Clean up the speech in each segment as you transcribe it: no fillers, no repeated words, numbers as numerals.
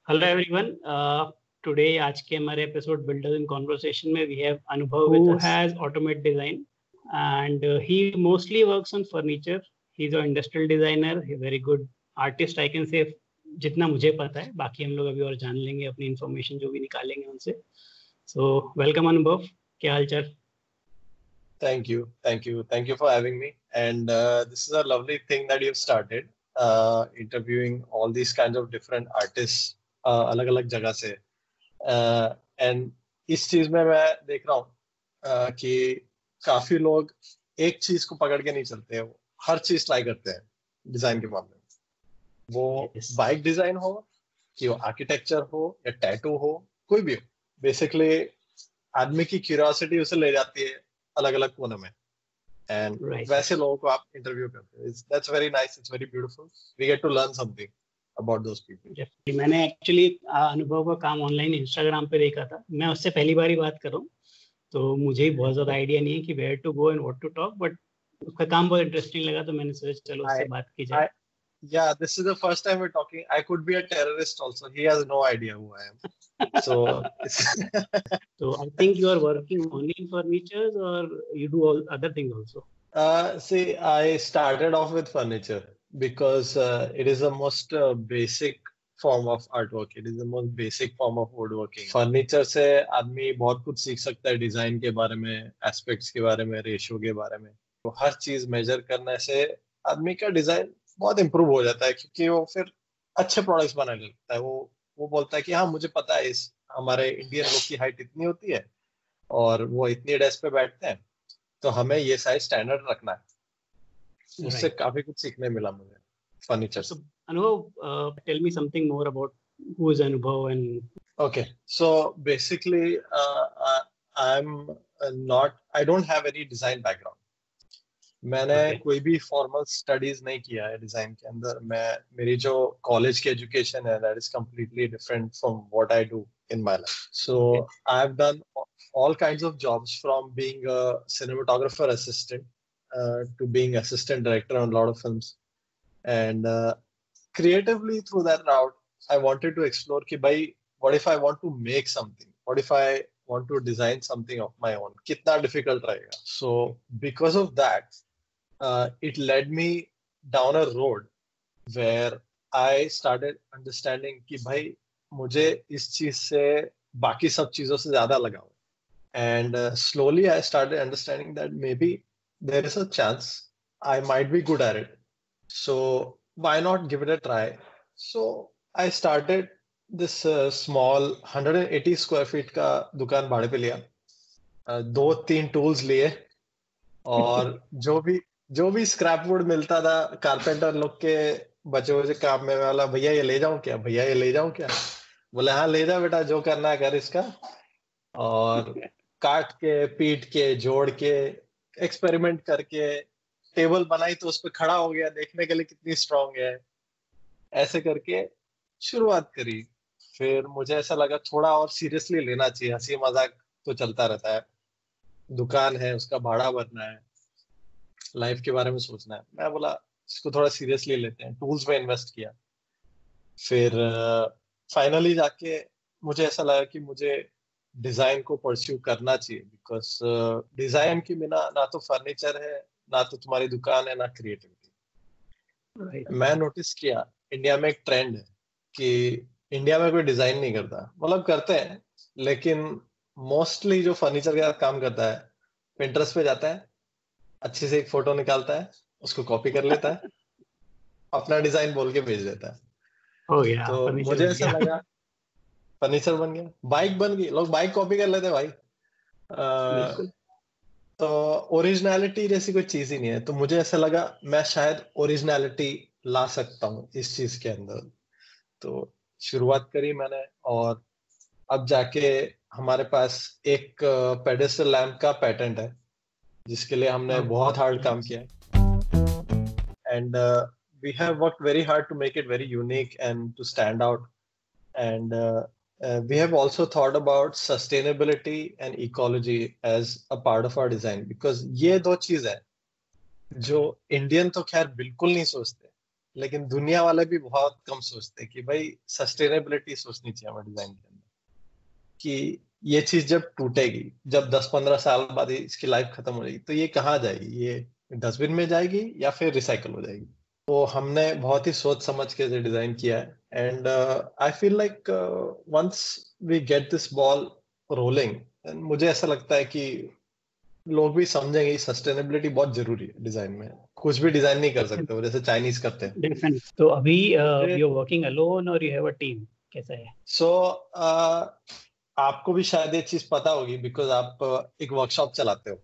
Hello everyone. Today आज के हमारे एपिसोड बिल्डर्स इन कॉन्वर्सेशन में we have Anubhav who has automate design and he mostly works on furniture. He's an industrial designer, a very good artist I can say, जितना मुझे पता है. बाकी हम लोग अभी और जान लेंगे अपनी इन्फॉर्मेशन जो भी निकालेंगे उनसे. So welcome Anubhav. क्या हाल चाल? Thank you for having me. And this is a lovely thing that you've started, interviewing all these kinds of different artists अलग-अलग जगह से. And इस चीज में मैं देख रहा हूँ कि काफी लोग एक चीज को पकड़ के नहीं चलते हैं, वो हर चीज ट्राई करते हैं डिजाइन के मामले में. वो बाइक डिजाइन हो कि वो आर्किटेक्चर हो या टैटू हो, कोई भी हो. बेसिकली आदमी की क्यूरियोसिटी उसे ले जाती है अलग अलग कोने में. एंड वैसे लोगों को आप इंटरव्यू करते हैं. That's very nice, it's very beautiful. We get to learn something about those people. मैंने एक्चुअली अनुभव का काम ऑनलाइन इंस्टाग्राम पे देखा था. मैं उससे पहली बार ही बात कर रहा हूँ, तो मुझे बहुत ज्यादा आइडिया नहीं है कि where to go and what to talk, but उसका काम बहुत इंटरेस्टिंग लगा तो मैंने सोचा चलो उससे बात की जाए. Yeah, this is the first time we're talking. I could be a terrorist also. He has no idea who I am. So so I think you are working only in furniture or you do all other things also? See, I started off with furniture because it is the most basic form of artwork. It is the most basic form of woodworking. Furniture से आदमी बहुत कुछ सीख सकता है, design के बारे में, एस्पेक्ट्स के बारे में, रेशियो के बारे में. तो हर चीज मेजर करने से आदमी का डिजाइन बहुत इम्प्रूव हो जाता है, क्योंकि वो फिर अच्छे प्रोडक्ट्स बनाने लगता है. वो बोलता है कि हाँ मुझे पता है इस हमारे इंडियन लोग की हाइट इतनी होती है और वो इतनी डेस्क पे बैठते हैं, तो हमें ये साइज स्टैंडर्ड रखना है. उससे काफी कुछ सीखने मिला मुझे फर्नीचर से. Anubhav, tell me something more about who is Anubhav and... Okay, so basically I don't have any design background. मैंने कोई भी फॉर्मल स्टडीज नहीं किया है डिजाइन के अंदर. मेरी जो कॉलेज की एजुकेशन है that is completely different from what I do in my life. So I have done all kinds of jobs, from being a cinematographer assistant to being assistant director on a lot of films. And creatively through that route, I wanted to explore कि भाई what if I want to make something? What if I want to design something of my own? कितना difficult रहेगा? So because of that, it led me down a road where I started understanding कि भाई मुझे इस चीज से बाकी सब चीजों से ज्यादा लगाओ. And slowly I started understanding that maybe there is a chance I might be good at it. So why not give it a try? So I started this small 180 square feet का दुकान भाड़े पे लिया. 2-3 tools लिए और जो भी scrap would मिलता था कारपेंटर लोग के बचे हुए काम में, वाला भैया ये ले जाऊं क्या, भैया ये ले जाऊं क्या. बोले हाँ ले जा बेटा, जो करना है कर इसका. और काट के पीट के जोड़ के एक्सपेरिमेंट करके टेबल बनाई तो उस पर खड़ा हो गया, देखने के लिए कितनी स्ट्रांग है. ऐसे करके शुरुआत करी. फिर मुझे ऐसा लगा थोड़ा और सीरियसली लेना चाहिए. हंसी मजाक तो चलता रहता है, दुकान है उसका भाड़ा भरना है, लाइफ के बारे में सोचना है. मैं बोला इसको थोड़ा सीरियसली लेते हैं. टूल्स में इन्वेस्ट किया. फिर फाइनली जाके मुझे ऐसा लगा कि मुझे डिजाइन को परस्यू करना चाहिए, बिकॉज डिजाइन के बिना ना तो फर्नीचर है, ना तो तुम्हारी दुकान है, ना क्रिएटिविटी. मैं नोटिस किया इंडिया में एक ट्रेंड है कि इंडिया में कोई डिजाइन नहीं करता. मतलब करते हैं, लेकिन मोस्टली जो फर्नीचर के साथ काम करता है पिंटरेस्ट पे जाता है, अच्छे से एक फोटो निकालता है, उसको कॉपी कर लेता है, अपना डिजाइन बोल के भेज देता है. तो मुझे ऐसा लगा फर्नीचर बन गया, बाइक बन गई, लोग बाइक कॉपी कर लेते भाई. तो ओरिजिनलिटी जैसी कोई चीज ही नहीं है. तो मुझे ऐसा लगा मैं शायद ओरिजिनलिटी ला सकता हूँ इस चीज के अंदर. तो शुरुआत करी मैंने, और अब जाके हमारे पास एक पेडेस्टल लैंप का पेटेंट है, जिसके लिए हमने बहुत हार्ड काम किया. And we have worked very hard to make it very unique and to stand out. And we have also thought about sustainability and ecology as a part of our design, because ये दो चीज है जो Indian तो खैर बिल्कुल नहीं सोचते, लेकिन दुनिया वाले भी बहुत कम सोचते हैं कि भाई सस्टेनेबिलिटी सोचनी चाहिए हमें डिजाइन के अंदर, कि ये चीज जब टूटेगी, जब 10-15 साल बाद इसकी लाइफ खत्म हो जाएगी, तो ये कहाँ जाएगी, ये डस्टबिन में जाएगी या फिर रिसाइकल हो जाएगी। तो हमने बहुत ही सोच समझ के डिजाइन किया है। And I feel like once we get this ball rolling, मुझे ऐसा लगता है कि लोग भी समझेंगे सस्टेनेबिलिटी बहुत जरूरी है डिजाइन में। कुछ भी डिजाइन नहीं कर सकते वो जैसे चाइनीज करते हैं। डेफिनेटली। तो अभी यू आर वर्किंग अलोन और यू हैव अ टीम, कैसा है? सो आपको भी शायद ये चीज पता होगी बिकॉज आप एक वर्कशॉप चलाते हो,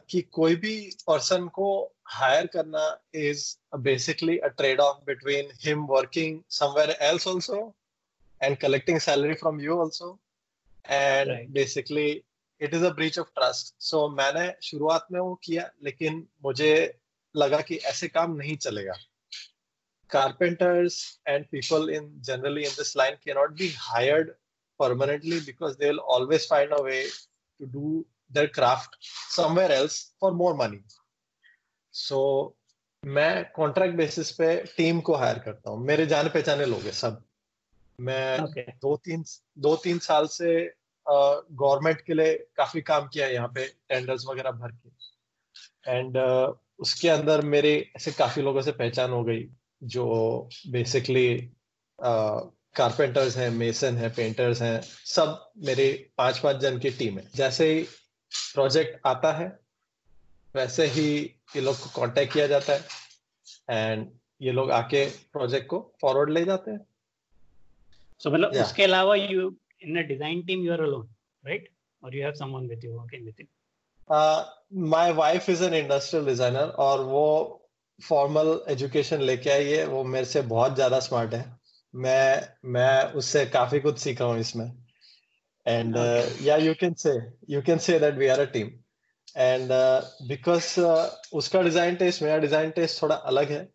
कि कोई भी पर्सन को हायर करना is basically a trade off between him working somewhere else also and collecting salary from you also, and basically it is a breach of trust. So मैंने शुरुआत में वो किया, लेकिन मुझे लगा कि ऐसे काम नहीं चलेगा। Carpenters and people in generally in this line cannot be hired permanently because they'll always find a way to do their craft somewhere else for more money. So मैं कॉन्ट्रैक्ट बेसिस पे टीम को higher करता हूँ, मेरे जाने पहचाने लोग हैं सब। मैं दो तीन साल से गवर्नमेंट के लिए काफी काम किया यहाँ पे, टेंडर्स वगैरह भर के। एंड उसके अंदर मेरे ऐसे काफी लोगों से पहचान हो गई जो बेसिकली कारपेंटर्स हैं, मेसन हैं, पेंटर्स हैं, सब मेरे 5-5 जन की टीम है। जैसे ही प्रोजेक्ट आता है वैसे ही ये लोग को कांटेक्ट किया जाता है एंड ये लोग आके प्रोजेक्ट को फॉरवर्ड ले जाते हैं। सो मतलब उसके अलावा you in a design team you are alone, right? और you have someone with you working with you? My wife is an industrial designer और वो फॉर्मल एजुकेशन लेके आई है, वो मेरे से बहुत ज्यादा स्मार्ट है। मैं उससे काफी कुछ सीखा हूँ इसमें। एंड या you can say that we are a team. And because उसका डिजाइन टेस्ट, मेरा डिजाइन टेस्ट थोड़ा अलग है,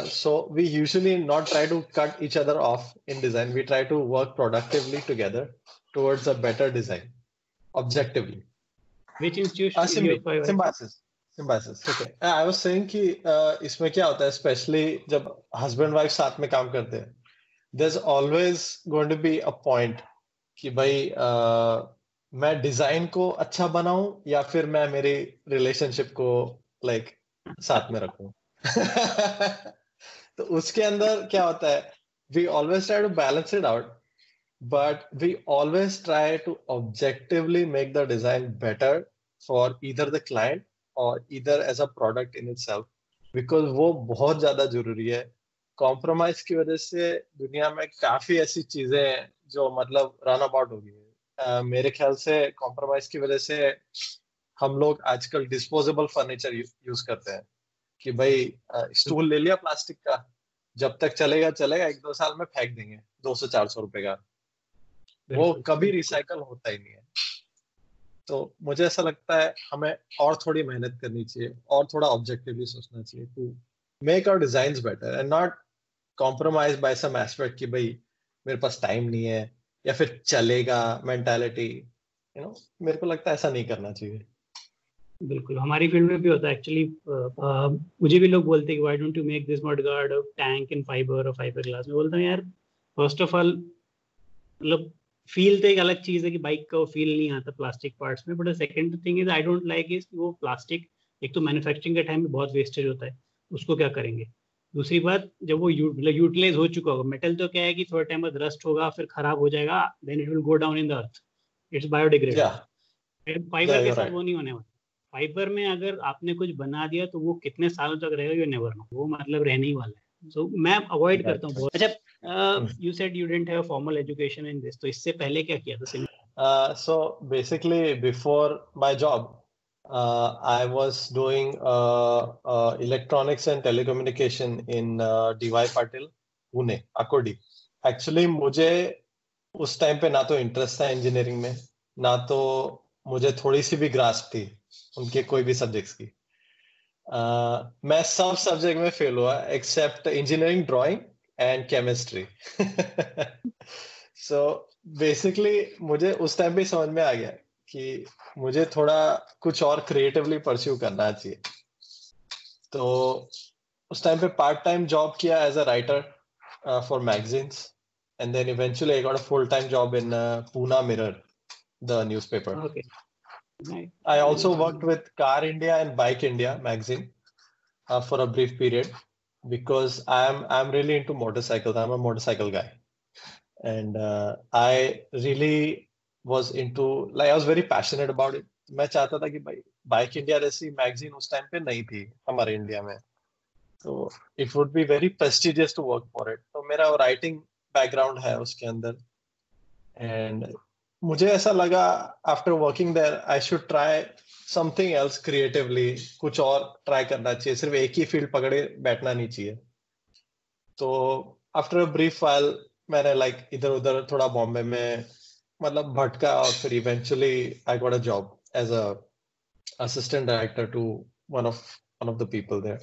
so we usually not try to cut each other off in design. We try to work productively together towards a better design, objectively. Which institution? Symbiosis. Okay. I was saying कि इसमें क्या होता है, especially जब husband wife साथ में काम करते हैं, there's always going to be a point कि भाई मैं डिजाइन को अच्छा बनाऊं या फिर मैं मेरी रिलेशनशिप को like साथ में रखूं। तो उसके अंदर क्या होता है, we always try to balance it out, but we always try to objectively make the design better for either the client or either as a product in itself, because वो बहुत ज्यादा जरूरी है। कॉम्प्रोमाइज की वजह से दुनिया में काफी ऐसी चीजें हैं जो मतलब रन अबाउट हो गई है। मेरे ख्याल से कॉम्प्रोमाइज की वजह से हम लोग आजकल डिस्पोजेबल फर्नीचर यूज करते हैं कि भाई स्टूल ले लिया प्लास्टिक का, जब तक चलेगा 1-2 साल में फेंक देंगे 200-400 रुपए का, वो कभी रिसाइकल होता ही नहीं है। तो मुझे ऐसा लगता है हमें और थोड़ी मेहनत करनी चाहिए और थोड़ा ऑब्जेक्टिवली सोचना चाहिए to make our designs better and not compromise by some aspect कि भाई मेरे पास टाइम नहीं है या फिर चलेगा मेंटालिटी। मेरे को लगता है ऐसा नहीं करना चाहिए। बिल्कुल, हमारी फील्ड में भी होता है एक्चुअली। मुझे भी लोग बोलते हैं कि why don't you make this mudguard और टैंक इन फाइबर और फाइबर ग्लास। मैं बोलता हूँ यार, फर्स्ट ऑफ ऑल मतलब फील तो एक अलग चीज है कि बाइक का फील नहीं आता प्लास्टिक पार्ट्स में, but second thing is I don't like is वो प्लास्टिक एक तो मैन्युफैक्चरिंग के टाइम में बहुत वेस्टेज होता है, उसको क्या करेंगे। दूसरी बात, जब वो यूटिलाइज हो चुका होगा, मेटल तो क्या है कि थोड़ा टाइम बाद रस्ट होगा, फिर खराब हो जाएगा, then it will go down in the earth, it's biodegradable. Fibre के साथ वो नहीं होने वाला। फाइबर में अगर आपने कुछ बना दिया तो वो कितने सालों तक रहेगा यू नेवर नो, वो मतलब रहने ही वाला है। सो मैं अवॉइड करता हूँ बहुत। अच्छा, you said you didn't have a formal education in this, तो इससे पहले क्या किया था? So basically before my job I was doing electronics and telecommunication in DY Patil Pune, Akodi. Actually मुझे उस टाइम पे ना तो इंटरेस्ट था इंजीनियरिंग में, ना तो मुझे थोड़ी सी भी ग्रास्प थी उनके कोई भी सब्जेक्ट्स की। मैं सब सब्जेक्ट में फेल हुआ except engineering, drawing and chemistry. So basically मुझे उस टाइम पे समझ में आ गया कि मुझे थोड़ा कुछ और क्रिएटिवली परस्यू करना चाहिए। तो उस टाइम पे पार्ट टाइम जॉब किया as a writer for magazines, and then eventually I got a full time job in Pune Mirror, the newspaper. Okay. Nice. I also worked with Car India and Bike India magazine for a brief period because I'm really into motorcycles. I'm a motorcycle guy, and I really was into, like, I was very passionate about it. मैं चाहता था कि भाई bike India जैसी magazine उस time पे नहीं थी हमारे इंडिया में, तो it would be very prestigious to work for it. तो मेरा राइटिंग बैकग्राउंड है उसके अंदर, एंड मुझे ऐसा लगा after working there I should try something else creatively, कुछ और ट्राई करना चाहिए, सिर्फ एक ही फील्ड पकड़े बैठना नहीं चाहिए. तो आफ्टर अ ब्रीफ व्हाइल मैंने लाइक इधर उधर थोड़ा बॉम्बे में मतलब भटका, और फिर eventually I got a job as a assistant director to one of the people there,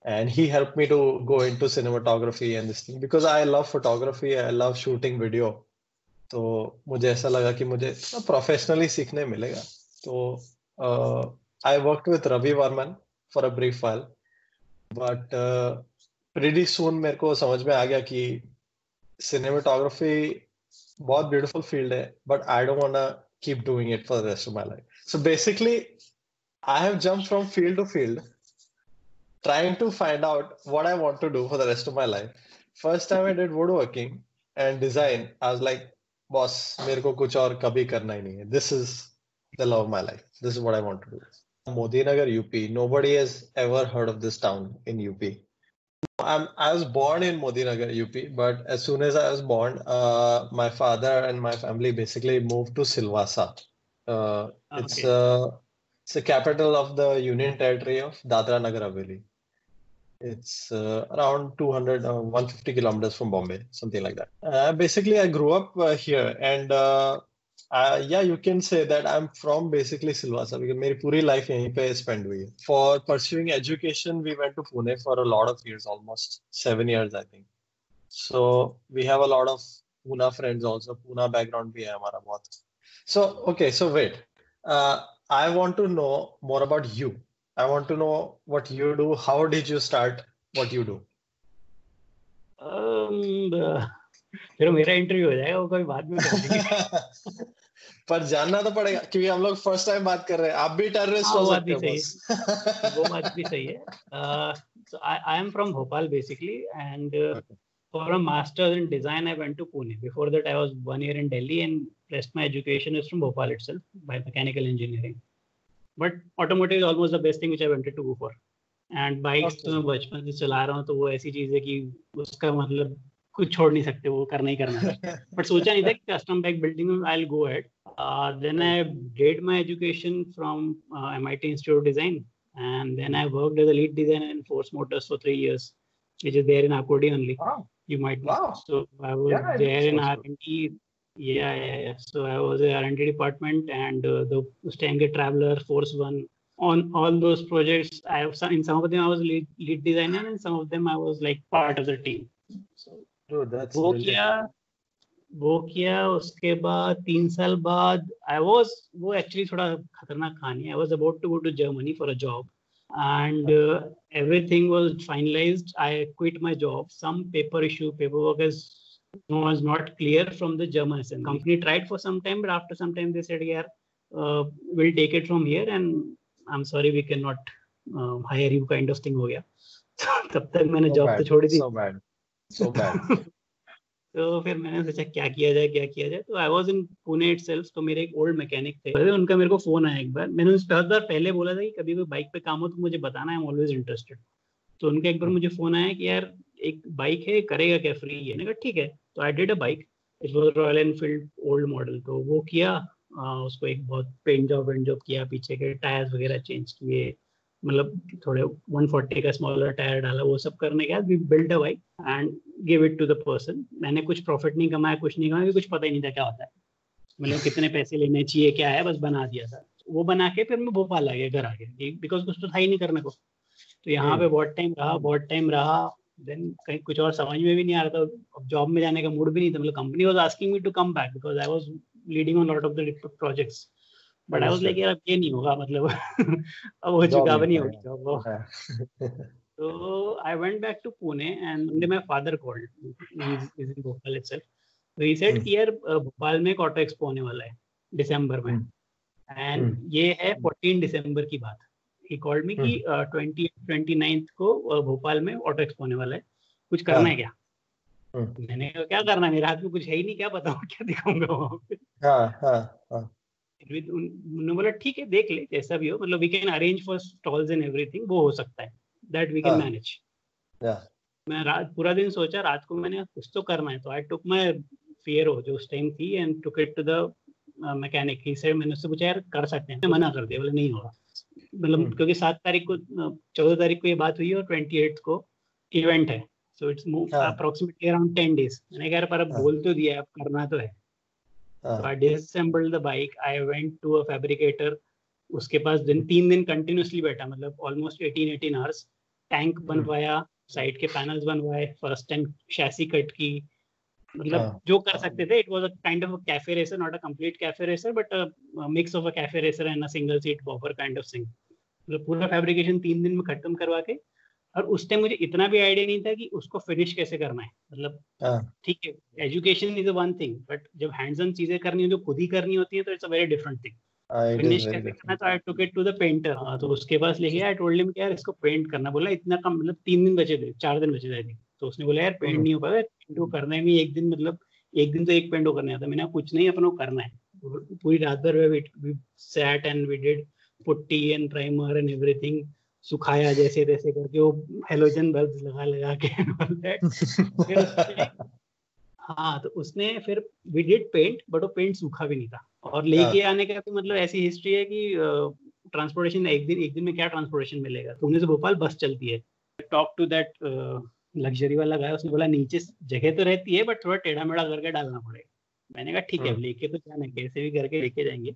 and he helped me to go into cinematography and this thing because I love photography, I love shooting video. तो मुझे ऐसा लगा कि मुझे professionally सीखने मिलेगा. तो I worked with Ravi Varman for a brief while, but pretty soon मेरे को समझ में आ गया कि सिनेमेटोग्राफी बहुत ब्यूटीफुल फील्ड है, but I don't want to keep doing it for the rest of my life. So basically I have jumped from field to field trying to find out what I want to do for the rest of my life. First time I did woodworking and design, I was like, boss, मेरे को कुछ और कभी करना ही नहीं है. This is the love of my life. This is what I want to do. Modi Nagar, UP. Nobody has ever heard of this town in UP. I was born in Modi Nagar, UP, but as soon as I was born, my father and my family basically moved to Silvassa. It's the capital of the Union Territory of Dadra Nagar Haveli. It's around 200 150 kilometers from Bombay, something like that. Basically, I grew up here, and yeah, you can say that I'm from basically Silvassa because मेरी पूरी life यहीं पे spend हुई है. For pursuing education, we went to Pune for a lot of years, almost 7 years, I think. So we have a lot of Pune friends also. Pune background भी है हमारा बहुत. So okay, so wait. I want to know more about you. I want to know what you do. How did you start what you do? फिर मेरा interview हो जाएगा, वो कोई बात में कर देंगे. पर जानना तो पड़ेगा क्योंकि हम लोग फर्स्ट टाइम बात कर रहे हैं. आप भी टेररिस्ट हो सकते हो बस. वो बात भी सही है. So I am from Bhopal basically, and for a master's in design I went to Pune. Before that I was 1 year in Delhi, and rest my education is from Bhopal itself by mechanical engineering. But automotive is almost the best thing which I wanted to go for. And bikes तो मैं बचपन से चला रहा हूँ, तो वो ऐसी चीज है कि उसका मतलब कुछ छोड़ नहीं सकते, वो करना ही करना है. बट सोचा नहीं था कि कस्टम बाइक बिल्डिंग में I'll go ahead. Then I did my education from MIT Institute of Design, and then I worked as a lead designer in Force Motors for 3 years, which is there in Akodi only. Wow. You might know. Wow. So I was there in R&D. Yeah. So I was in R&D department, and the Stangate Traveler, Force One, on all those projects. In some of them I was lead designer, and some of them I was like part of the team. So Dude, that's वो किया. उसके बाद 3 साल बाद वो actually थोड़ा खतरनाक कहानी है. I was about to go to Germany for a job, and everything was finalized. I quit my job. Some paperwork was not clear from the German assembly. Company tried for some time, but after some time they said, yeah, we'll take it from here, and I'm sorry, we cannot hire you, kind of thing हो गया. तब तक मैंने job तो छोड़ी थी. So bad. तो फिर मैंने सोचा क्या किया जाए. तो I was in Pune itself. तो मेरे एक ओल्ड मैकेनिक थे, उनका मेरे को फोन आया एक बार. मैंने उनसे बहुत बार पहले बोला था कि कभी कोई बाइक पे काम हो तो मुझे बताना, आई एम ऑलवेज इंटरेस्टेड. तो उनका एक बार मुझे फोन आया कि यार एक बाइक है, करेगा क्या, फ्री है. मैंने कहा ठीक है. तो I did a bike. It was royal Enfield old model. तो वो किया, उसको एक बहुत पेंट जॉब किया, पीछे के टायर्स वगैरह चेंज किए, मतलब थोड़े 140 का स्मॉलर टायर डाला. वो सब करने के बाद we build a bike and give it to the person. मैंने कुछ प्रॉफिट नहीं कमाया, कुछ नहीं कमाया, कुछ पता ही नहीं था क्या होता है, मतलब कितने पैसे लेने चाहिए, क्या है, बस बना दिया था. वो बना के फिर मैं भोपाल आ गया, घर आ गया, बिकॉज कुछ तो था ही नहीं करने को. तो यहाँ पे बहुत टाइम रहा. देन कहीं कुछ और समझ में भी नहीं आ रहा था. अब जॉब में जाने का मूड भी नहीं था. मतलब company was asking me to come back because I was leading on lot of the projects. But I was like यार अब ये नहीं होगा, मतलब अब हो चुका, अब नहीं होगा. So I went back to Pune and one day my father called. He's in Bhopal itself. So he said कि यार भोपाल में एक ऑटो एक्सपो होने वाला है दिसंबर में, एंड ये है 14 दिसंबर की बात. He called me कि 29th को भोपाल में ऑटो एक्सपो होने वाला है, कुछ करना है क्या? मैंने कहा क्या करना है, मेरे हाथ में कुछ है ही नहीं, क्या बताऊं, क्या दिखाऊंगा वहां पे. उन्होंने बोला ठीक है देख ले जैसा भी हो, मतलब we can arrange for stalls and everything, वो हो सकता है, दैट वी कैन मैनेज. मैं रात पूरा दिन सोचा, रात को मैंने कुछ तो करना है, तो आई टुक माय फियरो जो उस टाइम थी and took it to the mechanic. He said, मैंने उससे पूछा यार कर सकते हैं, मना कर दिया, बोले नहीं होगा. मतलब क्योंकि 7 तारीख को 14 तारीख को ये बात हुई और 28 को इवेंट है, so it's approximately around 10 days. मैंने कहा पर अब बोल तो दिया, अब करना तो है. So I disassembled the bike. I went to a fabricator. उसके पास 3 दिन कंटिन्यूसली बैठा, मतलब ऑलमोस्ट 18 hours. टैंक बनवाया, साइड के पैनल्स बनवाए, फर्स्ट टाइम शैसी कट की, मतलब जो कर सकते थे. It was a kind of a cafe racer, not a complete cafe racer but a mix of a cafe racer and a single seat bopper kind of thing. मतलब पूरा fabrication 3 दिन में खत्म करवा के, और उस टाइम मुझे इतना भी आइडिया नहीं था कि उसको फिनिश कैसे करना है. मतलब ठीक है, education is one thing, but जब हैंड्स ऑन चीजें करनी हो, जो खुद ही करनी होती है, तो it's a very different thing. Finish कैसे करना, तो I took it to the painter. तो उसके पास लेके आई टोल्ड हिम कि यार इसको पेंट करना. बोला इतना कम, मतलब 3 दिन बचे थे, 4 दिन बचे थे. तो उसने बोला यार पेंट नहीं हो पाएगा, पेंट करने में एक दिन, मतलब एक दिन तो एक पेंट करने आता. मैंने कुछ नहीं, अपना करना है. पूरी रात भर we sat and we did putty and primer and everything. सुखाया जैसे तैसे करके, वो हेलोजन बल्ब लगा के. हाँ, तो उसने फिर वी डिड पेंट, बट वो पेंट सूखा भी नहीं था. और लेके आने का भी मतलब ऐसी हिस्ट्री है कि ट्रांसपोर्टेशन, एक दिन में क्या ट्रांसपोर्टेशन मिलेगा. पुणे से भोपाल बस चलती है. टॉक टू दैट लग्जरी वाला गाय, उसने बोला नीचे जगह तो रहती है बट थोड़ा टेढ़ा मेढ़ा करके डालना पड़ेगा. मैंने कहा ठीक है, लेके तो जाना है, कैसे भी करके लेके जाएंगे.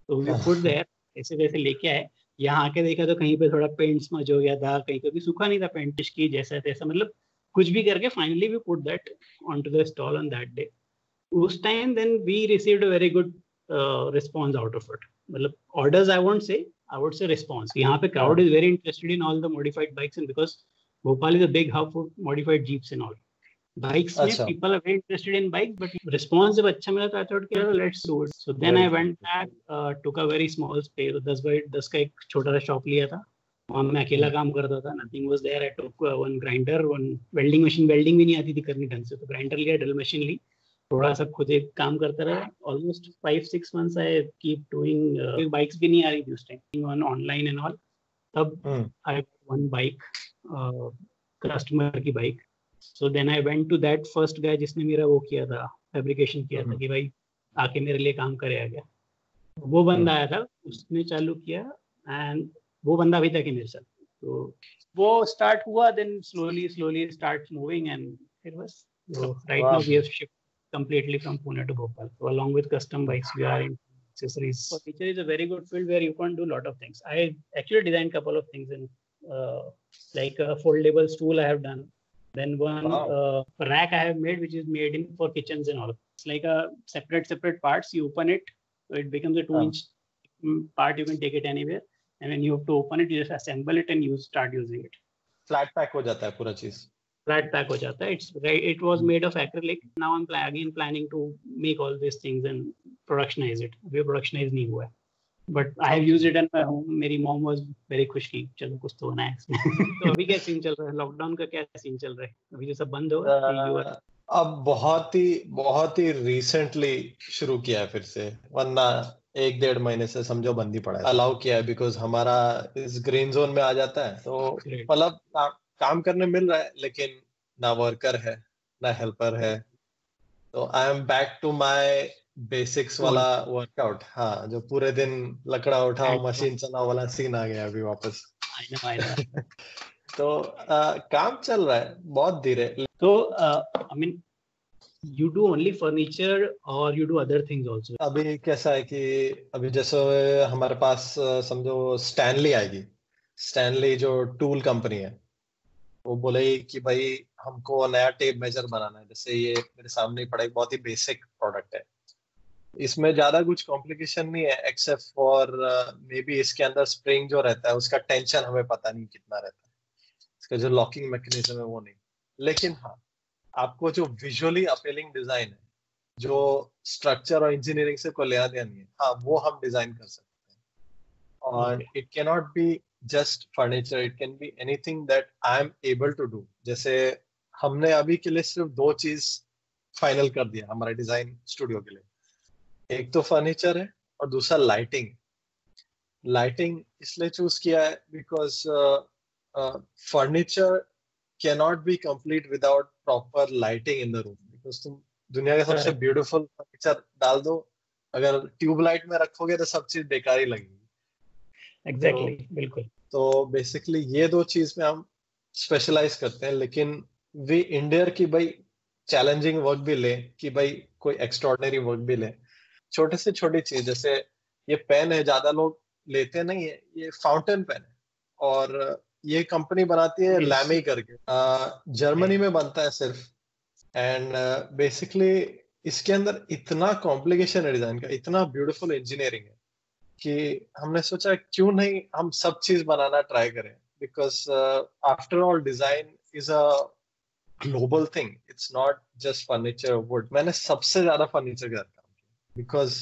तो वी पुट देयर, ऐसे वैसे लेके आए. यहाँ आके देखा तो कहीं पे थोड़ा पेंट स्मज हो गया था, कहीं पे भी सूखा नहीं था पेंट की, जैसा तैसा, मतलब कुछ भी करके finally we put that onto the stall on that day. उस time then we received a very good response out of it. मतलब orders I won't say, I would say response. यहाँ पे crowd is very interested in all the modified bikes, and because Bhopal is a big hub for modified jeeps and all. Bikes में people are very interested in bikes, but response जब अच्छा मिला तो I thought कि let's do it. So then I went back, took a very small space, 10x10 का एक छोटा सा शॉप लिया था. वहाँ मैं अकेला काम करता था. Nothing was there. I took one grinder, one welding machine. Welding भी नहीं आती थी करनी ढंग से, तो ग्राइंडर लिया, ड्रिल मशीन ली, थोड़ा सा खुद एक काम करता रहा. Almost 5-6 months I keep doing. Bikes भी नहीं आ रही थी उस time on online and all. तब आई वन बाइक, कस्टमर की bike. So then I went to that first guy जिसने मेरा वो किया था, फैब्रिकेशन किया था, कि भाई आके मेरे लिए काम करे आ गया. वो बंदा आया था, उसने चालू किया, एंड वो बंदा अभी तक है मेरे साथ. तो वो स्टार्ट हुआ, then slowly start moving, and फिर बस right now we have shift completely from Pune to Bhopal. So along with custom bikes, we are in accessories. Furniture is a very good field where you can do a lot of things. I actually designed a couple of things in like a foldable stool I have done. Then one rack I have made, which is made in for kitchens and all. It's like a separate parts. You open it, so it becomes a 2-inch part. You can take it anywhere. And when you have to open it, you just assemble it and you start using it. Flat pack हो जाता है पूरा चीज. Flat pack हो जाता है. It was made of acrylic. Now I'm again planning to make all these things and productionize it. अभी productionize नहीं हुआ है. But I have used it at my home. मेरी mom was very खुश की, चलो कुछ तो बना है इसमें. तो अभी क्या सीन चल रहा है? लॉकडाउन का क्या सीन चल रहा है? अभी जो सब बंद हो, अब बहुत ही रिसेंटली शुरू किया है फिर से, वरना 1-1.5 महीने से समझो बंद ही पड़ा है. अलाउ किया है बिकॉज हमारा इस ग्रीन जोन में आ जाता है, तो मतलब काम करने मिल रहा है, लेकिन ना वर्कर है ना हेल्पर है. तो I am back to my basics वाला वर्कआउट. हाँ, जो पूरे दिन लकड़ा उठाओ मशीन चलाओ वाला सीन आ गया अभी वापस. I know. तो काम चल रहा है बहुत धीरे. तो I mean, you do only furniture or you do other things also? अभी कैसा है कि अभी जैसे हमारे पास समझो स्टैनली आएगी. स्टैनली जो टूल कंपनी है, वो बोले कि भाई हमको नया टेप मेजर बनाना है. जैसे ये मेरे सामने पड़ा एक बहुत ही बेसिक प्रोडक्ट है. इसमें ज्यादा कुछ कॉम्प्लिकेशन नहीं है एक्सेप्ट फॉर मे बी इसके अंदर स्प्रिंग जो रहता है उसका टेंशन हमें पता नहीं कितना रहता है. उसका जो लॉकिंग मैकेनिज्म है वो नहीं। लेकिन हाँ, आपको जो विजुअली अपीलिंग डिजाइन है, जो स्ट्रक्चर और इंजीनियरिंग से कोई लेना देना नहीं है, हाँ वो हम डिजाइन कर सकते हैं। और it can not be just furniture, it can be anything that I am able to do. जैसे हमने अभी के लिए सिर्फ 2 चीज फाइनल कर दिया हमारे डिजाइन स्टूडियो के लिए, एक तो फर्नीचर है और दूसरा लाइटिंग। लाइटिंग इसलिए चूज किया है because furniture can not B complete without proper lighting in the room. Because तुम दुनिया का सबसे ब्यूटीफुल फर्नीचर डाल दो, अगर ट्यूबलाइट में रखोगे तो सब चीज बेकार ही लगेगी। एग्जैक्टली, बिल्कुल। तो बेसिकली ये 2 चीज में हम स्पेशलाइज करते हैं। लेकिन वी इंडियर की भाई चैलेंजिंग वर्क भी ले, कि भाई कोई एक्स्ट्रॉर्डिनरी वर्क भी ले, छोटे से छोटी चीज, जैसे ये पेन है, ज्यादा लोग लेते नहीं है, ये फाउंटेन पेन है और ये कंपनी बनाती है लैमी करके, जर्मनी में बनता है सिर्फ। एंड बेसिकली इसके अंदर इतना कॉम्प्लिकेशन है डिजाइन का, इतना ब्यूटीफुल इंजीनियरिंग है कि हमने सोचा क्यों नहीं हम सब चीज बनाना ट्राई करें। Because after all design is a global thing, it's not just furniture would. मैंने सबसे ज्यादा फर्नीचर का काम किया because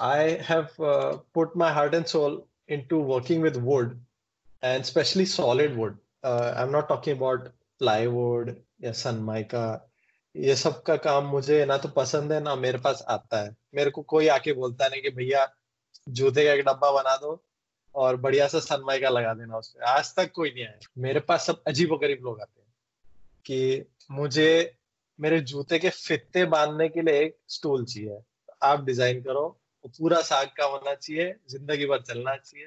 I have put my heart and soul into working with wood, and especially solid wood. I'm not talking about plywood या सनमाइका। ये सब का काम मुझे ना तो पसंद है ना मेरे पास आता है। मेरे को कोई आके बोलता नहीं कि भैया जूते का एक डब्बा बना दो और बढ़िया सा सनमाइका लगा देना उस पे। आज तक कोई नहीं आया। मेरे पास सब अजीबोगरीब लोग आते हैं कि मुझे मेरे जूते के फित्ते बांधने के लिए एक स्टूल चाहिए, आप डिजाइन करो, पूरा साग का होना चाहिए, जिंदगी भर चलना चाहिए।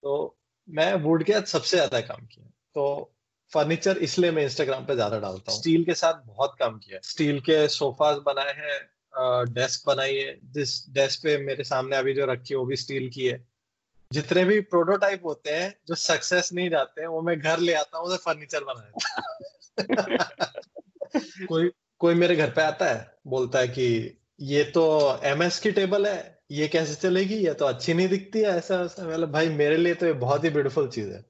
तो मैं वुड के सबसे ज्यादा काम किया। तो फर्नीचर इसलिए मैं इंस्टाग्राम पे ज्यादा डालता हूँ। स्टील के साथ बहुत काम किया, स्टील के सोफाज बनाए हैं, डेस्क बनाई है। जिस डेस्क पे मेरे सामने अभी जो रखी है वो भी स्टील की है। जितने भी प्रोटोटाइप होते हैं जो सक्सेस नहीं जाते हैं वो मैं घर ले आता हूँ, उसे फर्नीचर बनाया। कोई मेरे घर पे आता है, बोलता है कि ये तो एमएस की टेबल है, ये कैसे चलेगी, ये तो अच्छी नहीं दिखती है, ऐसा ऐसा। मतलब भाई मेरे लिए तो ये बहुत ही ब्यूटीफुल चीज है।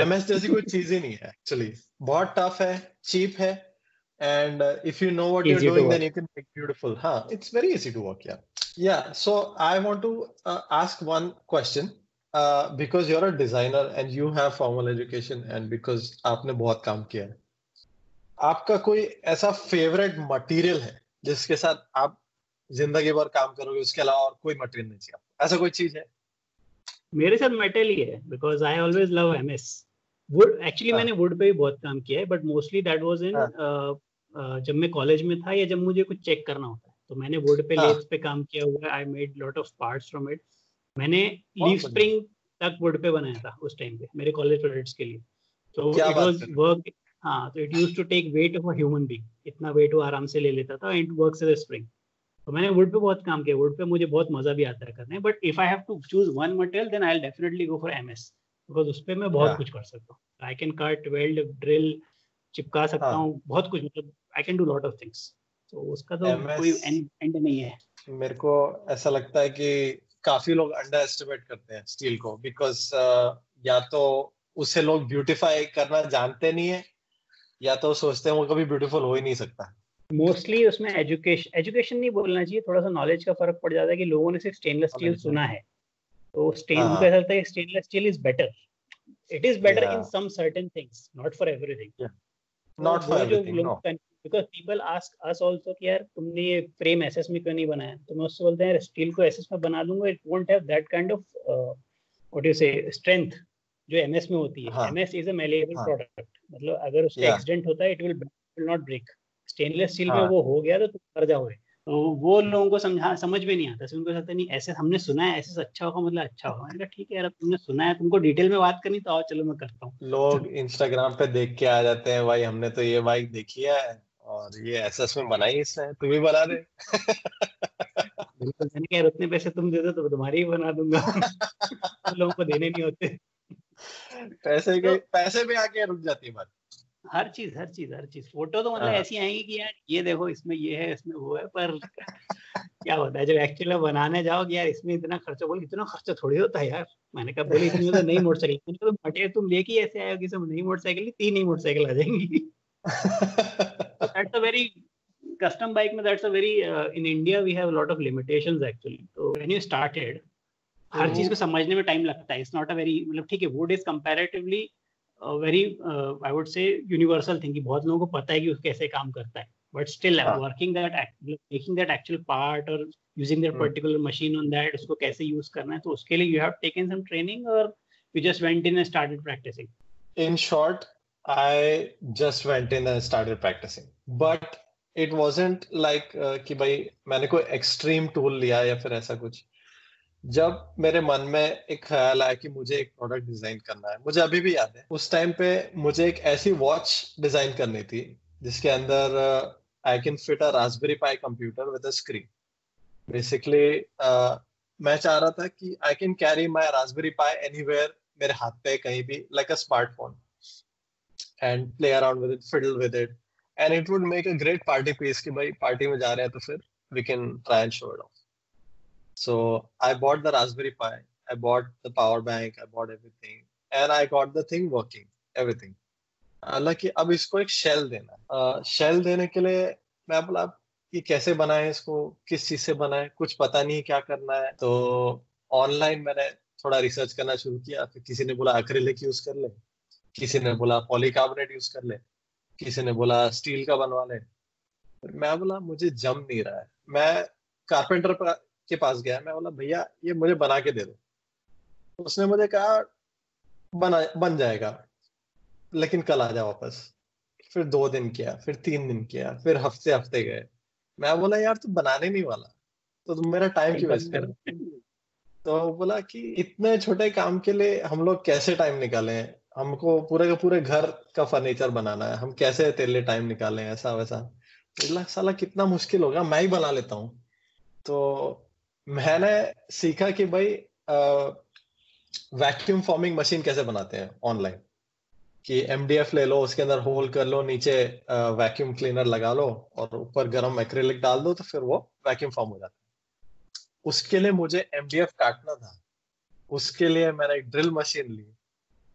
एमएस जैसी कोई चीज ही नहीं है एक्चुअली। बहुत टफ है, चीप है, and if you know what you are doing then you can make beautiful. हाँ, it's very easy to work. या so I want to ask one question, because you are a designer and you have formal education and because आपने बहुत काम किया है, आपका कोई ऐसा फेवरेट मटेरियल है जिसके साथ आप जिंदगी भर काम करोगे, उसके अलावा और कोई मटेरियल नहीं चाहिए आपको, ऐसा कोई चीज है? मेरे साथ मेटल ही है because I always love MS. Would actually मैंने वुड पे भी बहुत काम किया है, but mostly that was in जब मैं कॉलेज में था या जब मुझे कुछ चेक करना होता है तो मैंने वुड पे लेथ्स पे काम किया हुआ है। I made lot of parts from it. मैंने लीफ स्प्रिंग तक वुड पे बनाया था उस टाइम पे मेरे कॉलेज प्रोजेक्ट्स के लिए। तो इट वाज वर्क। हाँ, तो it used to take weight of a human being, इतना वेट वो आराम से ले लेता था। It works as a spring. तो मैंने वुड पे बहुत काम किया, वुड पे मुझे बहुत मजा भी आता है करने। But if I have to choose one material then I will definitely go for MS, because उस पे मैं बहुत कुछ कर सकता हूँ। I can cut, weld, drill, चिपका सकता हूँ, बहुत कुछ। मतलब I can do lot of things. तो उसका तो कोई एंड नहीं है। मेरे को ऐसा लगता है कि काफी लोग अंडर एस्टिमेट करते हैं स्टील को, बिकॉज या तो उसे लोग ब्यूटीफाई करना जानते नहीं है या तो सोचते हैं वो कभी ब्यूटीफुल हो ही नहीं सकता। मोस्टली उसमें एजुकेशन नहीं बोलना चाहिए, थोड़ा सा नॉलेज का फर्क पड़ जाता है कि लोगों ने सिर्फ स्टेनलेस स्टील सुना है तो उनको ऐसा लगता है stainless steel is better. It is better in some certain things, not for everything. Not for everything, no. Because people ask us also कि यार तुमने ये फ्रेम एसएस में क्यों नहीं बनाया, तो मैं उससे बोलते हैं स्टील को एसएस में बना दूंगा, it won't have that kind of what you say strength जो एमएस में होती है। MS is a malleable product, मतलब अगर उसका एक्सीडेंट होता है it will not break. Stainless steel में वो हो गया तो तुम कर जाओगे। तो वो लोगों को समझ में नहीं आता। उनको लगता नहीं ऐसे हमने सुना है ऐसे अच्छा होगा, मतलब अच्छा होगा। मैंने कहा ठीक है यार, तुमने सुना है, तुमको डिटेल में बात करनी तो आओ चलो मैं करता हूँ। लोग इंस्टाग्राम पे देख के आ जाते हैं, भाई हमने तो ये बाइक देखी है और ये एसएस में बनाई इसने, तू भी बना दे। बिल्कुल, मैंने कहा उतने पैसे तुम दे दो तो तुम्हारी ही बना दूंगा। लोगों को देने नहीं होते। पैसे में आके रुक जाती है बात। हर चीज फोटो तो मतलब ऐसी आएंगी कि यार ये देखो इसमें ये है इसमें वो है, पर क्या होता है जब एक्चुअली बनाने जाओ कि यार इसमें इतना खर्चा, बोले इतना खर्चा थोड़ी होता है यार। मैंने कहा बोले इतनी तो नई मोटरसाइकिल, मैंने कहा तो मटेरियल तुम लेके ऐसे आए हो कि सब नई मोटरसाइकिल, 3 नई मोटरसाइकिल आ जाएंगी। That's a very custom bike में that's a very in India we have a lot of limitations actually. So when you started हर चीज को समझने में टाइम लगता है. It's not a very मतलब ठीक है wood is comparatively very I would say universal thing कि बहुत लोगों को पता है कि उसके कैसे काम करता है. But still working that making that actual part or using that particular machine on that उसको कैसे use करना है, तो उसके लिए you have taken some training or you just went in and started practicing? In short, I just went in and started practicing. But it wasn't like कि भाई मैंने कोई एक्सट्रीम टूल लिया या फिर ऐसा कुछ. जब मेरे मन में एक ख्याल आया कि मुझे एक प्रोडक्ट डिजाइन करना है, मुझे अभी भी याद है उस टाइम पे मुझे एक ऐसी वॉच डिजाइन करनी थी जिसके अंदर I can fit a raspberry pi computer with a screen. Basically मैं चाह रहा था कि I can carry my Raspberry pi anywhere, मेरे हाथ पे कहीं भी, like a smartphone, and play around with it, fiddle with it, and it would make a great party piece कि भाई पार्टी में जा रहे हैं तो फिर we can try and show it off. So I bought the Raspberry Pi, I bought the power bank, I bought everything, and I got the thing working, everything. हालांकि अब इसको एक शेल देना है. शेल देने के लिए मैं बोला कि कैसे बनाए इसको, किस चीज से बनाए, कुछ पता नहीं क्या करना है. तो ऑनलाइन मैंने थोड़ा रिसर्च करना शुरू किया. फिर किसी ने बोला एक्रिलिक यूज कर ले, किसी ने बोला पॉलीकार्बोनेट यूज कर ले, किसी ने बोला स्टील का बनवा ले. मैं बोला मुझे जम नहीं रहा है. मैं कारपेंटर के पास गया, मैं बोला भैया ये मुझे बना के दे दो. उसने मुझे कहा बन जाएगा लेकिन कल आ जा वापस. फिर 2 दिन किया, फिर 3 दिन किया, फिर हफ्ते गए. मैं बोला यार तू बनाने नहीं वाला तो तुम मेरा टाइम क्यों वेस्ट कर रहे हो. तो बोला कि इतने छोटे काम के लिए हम लोग कैसे टाइम निकालें, हमको पूरे का पूरे घर का फर्नीचर बनाना है, हम कैसे तेरे लिए टाइम निकालें, ऐसा वैसा. साला कितना मुश्किल होगा, मैं ही बना लेता हूँ. तो मैंने सीखा कि भाई वैक्यूम फॉर्मिंग मशीन कैसे बनाते हैं ऑनलाइन. कि MDF ले लो, उसके अंदर होल कर लो, नीचे वैक्यूम क्लीनर लगा लो और ऊपर गर्म एक्रिलिक डाल दो तो फिर वो वैक्यूम फॉर्म हो जाता है. उसके लिए मुझे MDF काटना था. उसके लिए मैंने एक ड्रिल मशीन ली,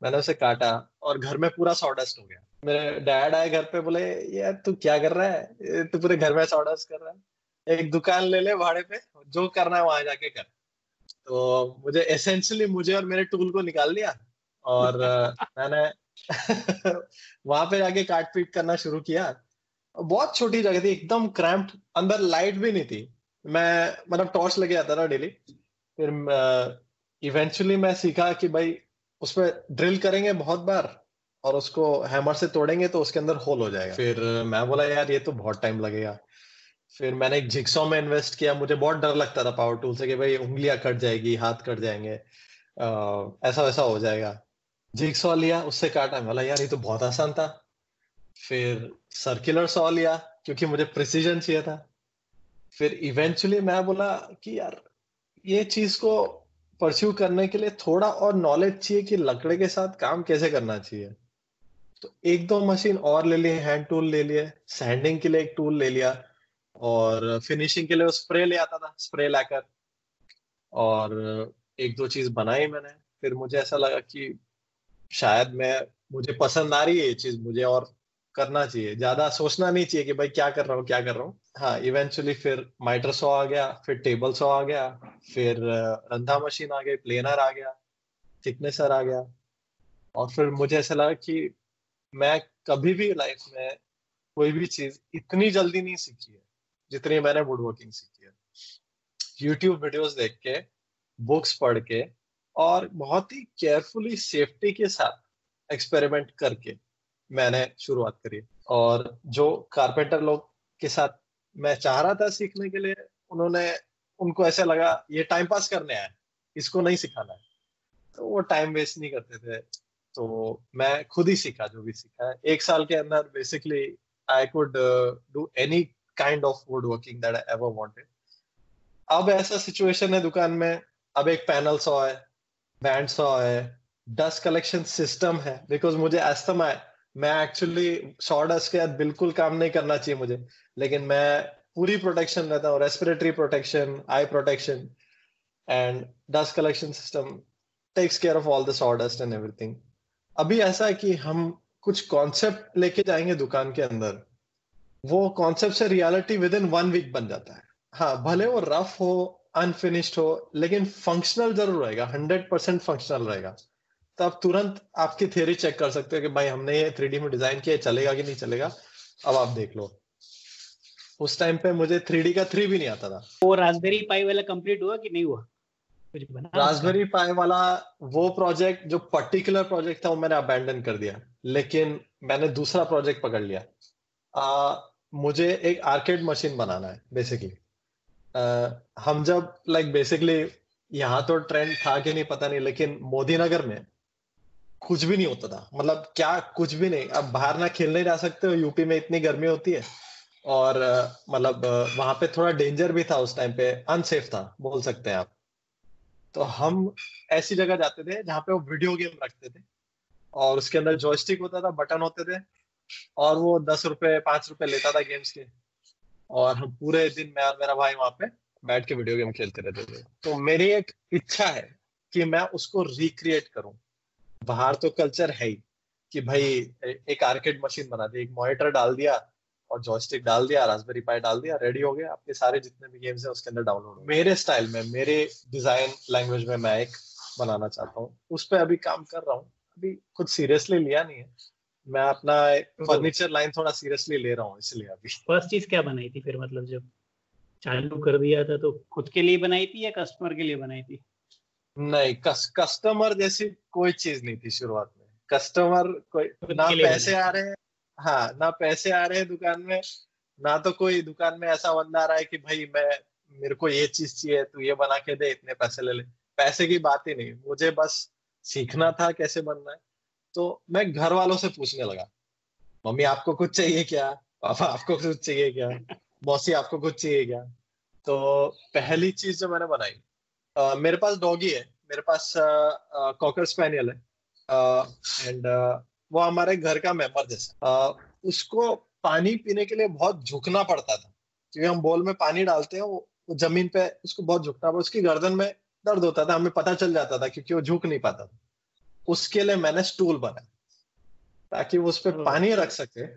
मैंने उसे काटा और घर में पूरा सॉडस्ट हो गया. मेरे डैड आए घर पे, बोले यार तू क्या कर रहा है, तू पूरे घर में सॉडस्ट कर रहा है, एक दुकान ले ले भाड़े पे, जो करना है वहां जाके कर. तो मुझे एसेंशियली मुझे और मेरे टूल को निकाल लिया और मैंने वहां पे जाके काट पीट करना शुरू किया. बहुत छोटी जगह थी, एकदम क्रैम्प्ड, अंदर लाइट भी नहीं थी. मैं मतलब टॉर्च लेके आता था डेली. फिर इवेंचुअली मैं सीखा कि भाई उसमें ड्रिल करेंगे बहुत बार और उसको हैमर से तोड़ेंगे तो उसके अंदर होल हो जाएगा. फिर मैं बोला यार ये तो बहुत टाइम लगेगा. फिर मैंने एक जिक्सॉ में इन्वेस्ट किया. मुझे बहुत डर लगता था पावर टूल से कि भाई उंगलियां कट जाएगी, हाथ कट जाएंगे, ऐसा वैसा हो जाएगा. जिक्सॉ लिया, उससे काटा, बोला यार ये तो बहुत आसान था. फिर सर्कुलर सॉ लिया क्योंकि मुझे प्रिसीजन चाहिए था. फिर इवेंचुअली मैं बोला कि यार ये चीज को परस्यू करने के लिए थोड़ा और नॉलेज चाहिए कि लकड़े के साथ काम कैसे करना चाहिए. तो 1-2 मशीन और ले लिए, हैंड टूल ले लिए, सैंडिंग के लिए एक टूल ले लिया और फिनिशिंग के लिए स्प्रे ले आता था, स्प्रे लैकर. और 1-2 चीज बनाई मैंने. फिर मुझे ऐसा लगा कि शायद मुझे पसंद आ रही है ये चीज, मुझे और करना चाहिए, ज्यादा सोचना नहीं चाहिए कि भाई क्या कर रहा हूँ क्या कर रहा हूँ. हाँ, इवेंचुअली फिर माइटर सॉ आ गया, फिर टेबल सॉ आ गया, फिर रंधा मशीन आ गई, प्लेनर आ गया, थिकनेसर आ गया. और फिर मुझे ऐसा लगा कि मैं कभी भी लाइफ में कोई भी चीज इतनी जल्दी नहीं सीखी है जितनी मैंने वुड वर्किंग सीखी है. यूट्यूब वीडियोस देख के, बुक्स पढ़ के और बहुत ही केयरफुली सेफ्टी के साथ एक्सपेरिमेंट करके मैंने शुरुआत करी. और जो कारपेंटर लोग के साथ मैं चाह रहा था सीखने के लिए, उनको ऐसा लगा ये टाइम पास करने आया, इसको नहीं सिखाना है, तो वो टाइम वेस्ट नहीं करते थे. तो मैं खुद ही सीखा जो भी सीखा है. 1 साल के अंदर basically I could do any kind of would working that I ever wanted. अब ऐसा सिचुएशन है दुकान में, अब एक पैनल सॉ है, बैंड सॉ है, डस्ट कलेक्शन सिस्टम है, बिकॉज मुझे अस्थमा है. मैं एक्चुअली सॉडस्ट के साथ बिल्कुल काम नहीं करना चाहिए मुझे, लेकिन मैं पूरी प्रोटेक्शन रहता हूँ, respiratory protection, eye protection and dust collection system takes care of all the sawdust and everything. अभी ऐसा है कि हम कुछ कॉन्सेप्ट लेके जाएंगे दुकान के अंदर, वो कॉन्सेप्ट से रियलिटी विद इन 1 वीक बन जाता है। हाँ, भले वो रफ हो, अनफिनिश्ड हो, लेकिन फंक्शनल जरूर रहेगा, 100% फंक्शनल रहेगा। तो आप तुरंत आपकी थियरी चेक कर सकते हो कि भाई हमने ये 3D में डिजाइन किया, चलेगा कि नहीं चलेगा, अब आप देख लो। उस टाइम पे मुझे 3D का 3 भी नहीं आता था। वो रास्पबेरी पाई वाला कंप्लीट हुआ कि नहीं हुआ? कुछ बना रास्पबेरी पाई वाला वो प्रोजेक्ट, जो पर्टिकुलर प्रोजेक्ट था, वो मैंने अबैंडन कर दिया, लेकिन मैंने दूसरा प्रोजेक्ट पकड़ लिया। मुझे एक आर्केड मशीन बनाना है बेसिकली। हम जब बेसिकली यहाँ तो ट्रेंड था कि नहीं पता नहीं, लेकिन मोदी नगर में कुछ भी नहीं होता था। मतलब क्या कुछ भी नहीं, अब बाहर ना खेलने जा सकते हो, यूपी में इतनी गर्मी होती है, और वहां पे थोड़ा डेंजर भी था उस टाइम पे, अनसेफ था बोल सकते हैं आप। तो हम ऐसी जगह जाते थे जहाँ पे वो वीडियो गेम रखते थे, और उसके अंदर जॉयस्टिक होता था, बटन होते थे, और वो 10 रुपए 5 रुपए लेता था गेम्स के, और हम पूरे दिन, मैं और मेरा भाई वहां पे बैठ के वीडियो गेम खेलते रहते थे। तो मेरी एक इच्छा है कि मैं उसको रिक्रिएट करूं। बाहर तो कल्चर है ही कि भाई एक आर्केड मशीन बना दी, एक मॉनिटर डाल दिया और जॉयस्टिक डाल दिया, रास्पबेरी पाई डाल दिया, रेडी हो गया, आपके सारे जितने भी गेम्स हैं उसके अंदर डाउनलोड हो। मेरे स्टाइल में, मेरे डिजाइन लैंग्वेज में मैं एक बनाना चाहता हूँ, उस पर अभी काम कर रहा हूँ। अभी कुछ सीरियसली लिया नहीं है, मैं अपना फर्नीचर लाइन थोड़ा सीरियसली ले रहा हूँ, इसलिए अभी। फर्स्ट चीज क्या बनाई थी फिर, मतलब जब चालू कर दिया था तो खुद के लिए बनाई थी या कस्टमर के लिए बनाई थी? नहीं, कस्टमर जैसी कोई चीज नहीं थी शुरुआत में। कस्टमर कोई खुद ना के लिए पैसे बनाई आ थी? रहे हैं। हाँ, ना पैसे आ रहे हैं दुकान में, ना तो कोई दुकान में ऐसा बंदा आ रहा है कि भाई मैं, मेरे को ये चीज चाहिए, तू ये बना के दे, इतने पैसे ले ले। पैसे की बात ही नहीं, मुझे बस सीखना था कैसे बनना है। तो मैं घर वालों से पूछने लगा, मम्मी आपको कुछ चाहिए क्या, पापा आपको कुछ चाहिए क्या, मौसी आपको कुछ चाहिए क्या। तो पहली चीज जो मैंने बनाई, मेरे पास डॉगी है, मेरे पास कॉकर स्पैनियल है, एंड वो हमारे घर का मेंबर जैसा। उसको पानी पीने के लिए बहुत झुकना पड़ता था, क्योंकि हम बोल में पानी डालते हैं, वो जमीन पे उसको बहुत झुकना पड़ता, उसकी गर्दन में दर्द होता था, हमें पता चल जाता था क्योंकि वो झुक नहीं पाता था। उसके लिए मैंने स्टूल बनाया, ताकि वो उस पर पानी रख सके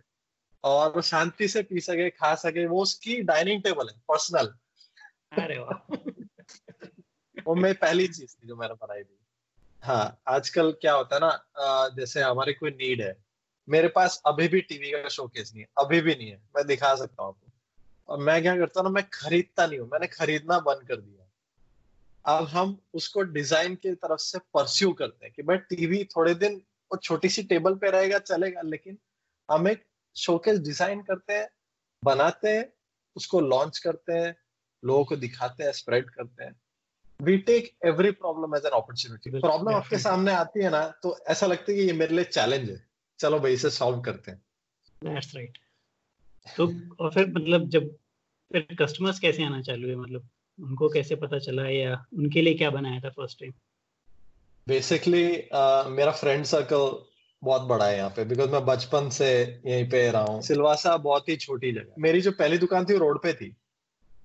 और वो शांति से पी सके, खा सके। वो उसकी डाइनिंग टेबल है, पर्सनल। अरे वाह। वो मेरी पहली चीज थी जो मैंने बनाई थी। हाँ, आजकल क्या होता है ना, जैसे हमारी कोई नीड है, मेरे पास अभी भी टीवी का शोकेस नहीं है, अभी भी नहीं है, मैं दिखा सकता हूँ आपको। और मैं क्या करता हूँ ना, मैं खरीदता नहीं हूँ, मैंने खरीदना बंद कर दिया। अब हम उसको डिजाइन की तरफ से परस्यू करते हैं कि भाई टीवी थोड़े दिन वो छोटी सी टेबल पे रहेगा, चलेगा, लेकिन हम एक शोकेस डिजाइन करते हैं, बनाते हैं, उसको लॉन्च करते हैं, लोगों को दिखाते हैं, स्प्रेड करते हैं। We take every problem as an opportunity. Problem आपके सामने आती है ना, तो ऐसा लगता है कि ये मेरे लिए चैलेंज है, चलो भाई इसे सॉल्व करते हैं। That's right. तो और फिर मतलब जब फिर कस्टमर्स कैसे आना चालू है, मतलब उनको कैसे पता चला, या उनके लिए क्या बनाया था फर्स्ट टाइम? बेसिकली मेरा फ्रेंड सर्कल बहुत बड़ा है यहाँ पे, बिकॉज मैं बचपन से यहीं पे रहा हूँ। सिलवासा बहुत ही छोटी जगह, मेरी जो पहली दुकान थी वो रोड पे थी।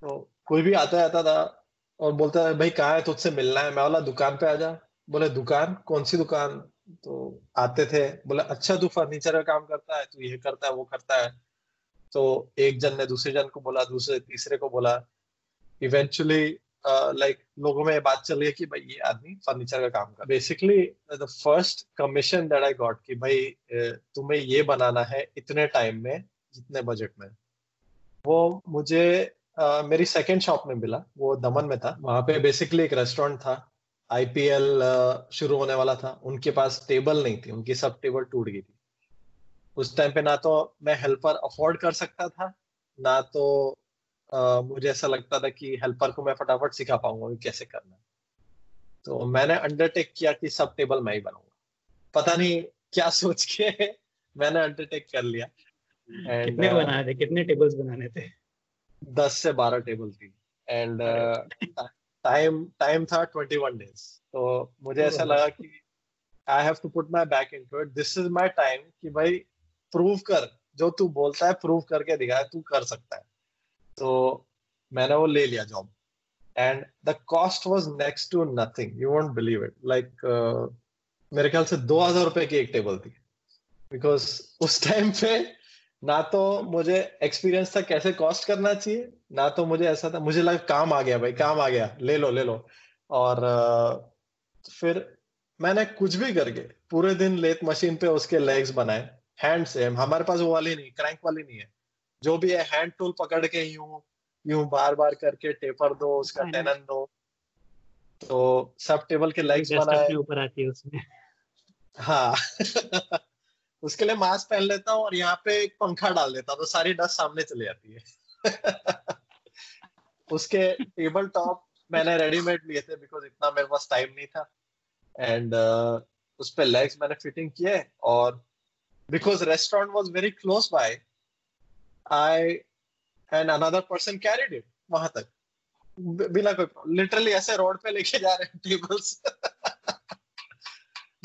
तो कोई भी आता जाता था और बोलता है भाई कहाँ है, तुझसे मिलना है। मैं बोला दुकान पे आ जा। बोले दुकान, कौन सी दुकान। तो आते थे, बोले अच्छा तू फर्नीचर का काम करता है, तू ये करता है वो करता है। तो एक जन ने दूसरे जन को बोला, दूसरे तीसरे को बोला, इवेंचुअली लोगों में ये बात चल रही है कि भाई ये आदमी फर्नीचर का काम कर। Basically the first commission that I got कि भाई तुम्हें ये बनाना है इतने टाइम में, जितने बजट में, वो मुझे मेरी सेकंड शॉप में मिला। वो दमन में था। वहां पे बेसिकली एक रेस्टोरेंट था, आईपीएल शुरू होने वाला था, उनके पास टेबल नहीं थी, उनकी सब टेबल टूट गई थी। उस टाइम पे ना तो मैं हेल्पर अफोर्ड कर सकता था, ना तो मुझे ऐसा लगता था कि हेल्पर को मैं फटाफट सिखा पाऊंगा कि कैसे करना है। तो मैंने अंडरटेक किया कि सब टेबल मैं ही बनाऊंगा। पता नहीं क्या सोच के मैंने अंडरटेक कर लिया। एंड कितने बनाए थे, कितने टेबल्स बनाने थे? 10 से 12 टेबल थी। एंड अरे टाइम टाइम था 21 डेज। तो मुझे ऐसा वाह। लगा कि I have to put my back into it, this is my time, कि भाई प्रूव कर, जो तू बोलता है प्रूव करके दिखा, तू कर सकता है। तो मैंने वो ले लिया job, and the cost was next to nothing, you won't believe it. Like मेरे ख्याल से 2000 रुपए की एक टेबल थी, बिकॉज उस टाइम पे ना तो मुझे एक्सपीरियंस था कैसे कॉस्ट करना चाहिए, ना तो मुझे ऐसा था, मुझे लगा काम आ गया भाई, काम आ गया, ले लो ले लो। और फिर मैंने कुछ भी करके पूरे दिन लेथ मशीन पे उसके लेग्स बनाए हैंड से। हमारे पास वो वाली नहीं, क्रैंक वाली नहीं है, जो भी है हैंड टूल पकड़ के यूं यूं बार बार करके टेपर दो, उसका टेनन दो। तो सब टेबल के लेग्स बनाए। अपने ऊपर आती है उसमें। हाँ उसके लिए मास्क पहन लेता हूँ और यहाँ पे एक पंखा डाल देता हूँ, तो सारी डस्ट सामने चली जाती है। उसके टेबल टॉप मैंने रेडीमेड लिए थे, बिकॉज इतना मेरे पास टाइम नहीं था। एंड उस पे लेग्स मैंने फिटिंग किए, और because restaurant was very close by, I and another person carried it वहां तक बिना कोई, लिटरली ऐसे रोड पे लेके जा रहे हैं tables.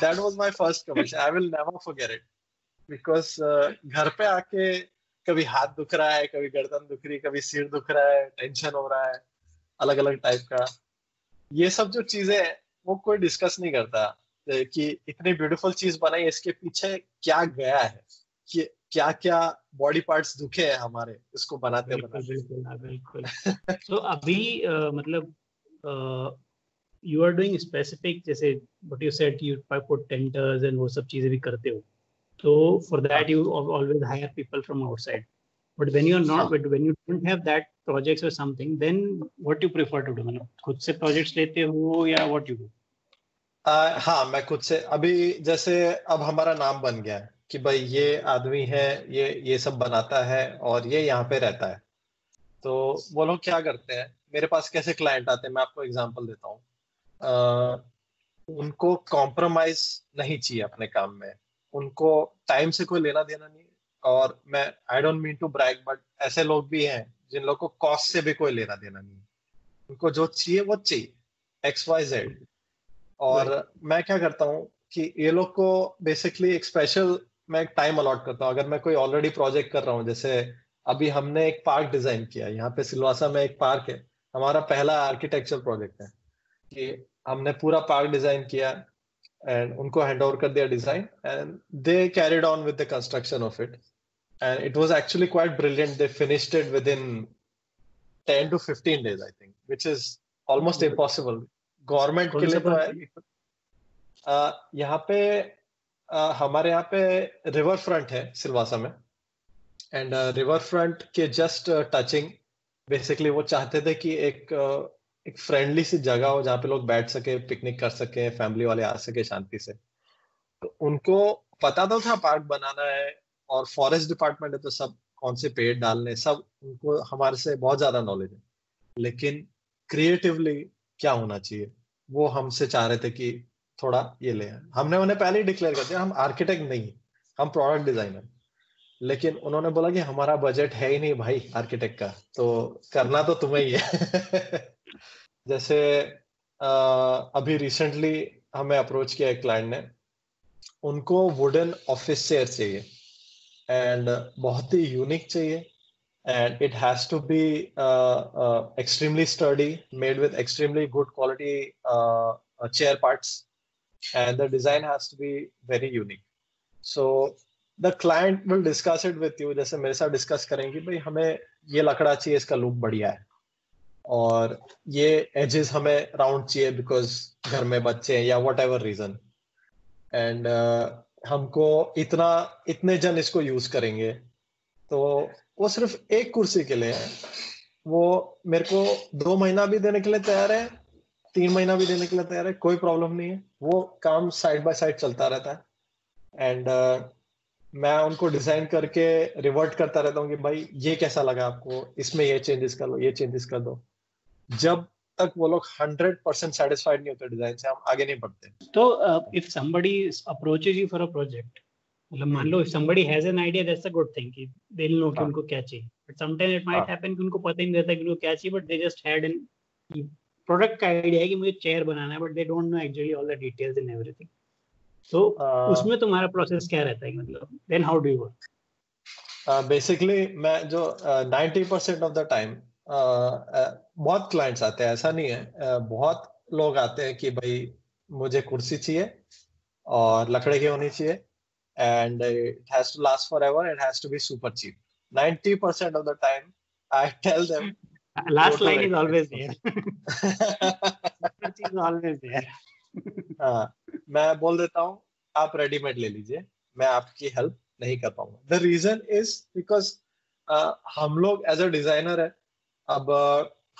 That was my first commission, I will never forget it. Because घर पे आके कभी हाथ दुख रहा है, कभी गर्दन दुख रही है, कभी सिर दुख रहा है, टेंशन हो रहा है अलग अलग टाइप का। ये सब जो चीजें हैं वो कोई डिस्कस नहीं करता कि इतनी ब्यूटीफुल चीज बनाई, इसके पीछे क्या गया है, कि क्या क्या बॉडी पार्ट्स दुखे हैं हमारे इसको बनाते बनाते। बिल्कुल बिल्कुल। तो अभी मतलब यू आर डूइंग स्पेसिफिक, जैसे what you said, you put tenders and वो सब चीजें भी करते हो, तो for that you always hire people from outside. But when you're not, but when you don't have that projects or something, then what you prefer to do? मतलब खुद से projects लेते हो या what you do? हाँ, मैं खुद से, अभी जैसे अब हमारा नाम बन गया है कि भाई ये आदमी है, ये सब बनाता है और ये यहाँ पे रहता है। तो वो लोग क्या करते हैं, मेरे पास कैसे क्लाइंट आते हैं, मैं आपको एग्जांपल देता हूँ। उनको कॉम्प्रोमाइज नहीं चाहिए अपने काम में, उनको टाइम से कोई लेना देना नहीं। और मैं I don't mean to brag, but ऐसे लोग भी हैं जिन लोगों को कॉस्ट से भी कोई लेना देना नहीं, उनको जो चाहिए वो चाहिए, XYZ। और मैं क्या करता हूँ कि ये लोग को बेसिकली एक स्पेशल, मैं एक टाइम अलॉट करता हूँ। अगर मैं कोई ऑलरेडी प्रोजेक्ट कर रहा हूँ, जैसे अभी हमने एक पार्क डिजाइन किया यहाँ पे सिलवासा में, एक पार्क है, हमारा पहला आर्किटेक्चर प्रोजेक्ट है कि हमने पूरा पार्क डिजाइन किया एंड उनको हैंड ओवर कर दिया design, and they carried on with the construction of it, and it was actually quite brilliant. They finished it with in 10 to 15 days I think, which is almost impossible government के लिए। तो यहाँ पे हमारे यहाँ पे रिवर फ्रंट है सिलवासा में, एंड रिवर फ्रंट के जस्ट टचिंग बेसिकली वो चाहते थे कि एक फ्रेंडली सी जगह हो जहाँ पे लोग बैठ सके, पिकनिक कर सके, फैमिली वाले आ सके शांति से। तो उनको पता तो था पार्क बनाना है, और फॉरेस्ट डिपार्टमेंट है तो सब कौन से पेड़ डालने, सब उनको हमारे से बहुत ज्यादा नॉलेज है। लेकिन क्रिएटिवली क्या होना चाहिए वो हमसे चाह रहे थे कि थोड़ा ये ले आए। हमने उन्हें पहले ही डिक्लेयर कर दिया हम आर्किटेक्ट नहीं, हम प्रोडक्ट डिजाइनर। लेकिन उन्होंने बोला कि हमारा बजट है ही नहीं भाई आर्किटेक्ट का, तो करना तो तुम्हें ही है। जैसे अभी रिसेंटली हमें अप्रोच किया एक क्लाइंट ने, उनको वुडन ऑफिस चेयर चाहिए एंड बहुत ही यूनिक चाहिए, and it has to be extremely sturdy, made with extremely good quality chair parts, and the design has to be very unique. So the client will discuss it with you, जैसे मेरे साथ discuss करेंगे भाई हमें ये लकड़ा चाहिए, इसका look बढ़िया है, और ये एजेस हमें राउंड चाहिए बिकॉज घर में बच्चे हैं या वट एवर रीजन, एंड हमको इतने जन इसको यूज करेंगे। तो वो सिर्फ एक कुर्सी के लिए है, वो मेरे को 2 महीना भी देने के लिए तैयार है, 3 महीना भी देने के लिए तैयार है, कोई प्रॉब्लम नहीं है। वो काम साइड बाय साइड चलता रहता है, एंड मैं उनको डिजाइन करके रिवर्ट करता रहता हूँ कि भाई ये कैसा लगा आपको, इसमें ये चेंजेस कर लो, ये चेंजेस कर दो। जब तक वो लोग 100% सेटिस्फाइड नहीं होते डिजाइन से, हम आगे नहीं बढ़ते। तो if somebody approaches you for a project, मतलब मान लो if somebody has an idea, that's a good thing कि they'll know कि उनको क्या चाहिए, but sometimes it might happen कि उनको पता ही नहीं रहता कि उनको क्या चाहिए, but they just had an product का आइडिया है कि मुझे चेयर बनाना है, but they don't know actually all the details and everything. तो उसमें तुम्हारा प्रोसेस क्या रहता है, मतलब then how do you work? Basically मैं जो 90% ऑफ द टाइम बहुत क्लाइंट्स आते हैं, ऐसा नहीं है, बहुत लोग आते हैं कि भाई मुझे कुर्सी चाहिए और लकड़े की होनी चाहिए and it has to last forever. It has to be super cheap. 90% of the time, I tell them go Last to line is always there. Super cheap is always there. हाँ, मैं बोल देता हूँ आप रेडीमेड ले लीजिए, मैं आपकी हेल्प नहीं कर पाऊंगा. द रीजन इज बिकॉज हम लोग एज अ डिजाइनर है, अब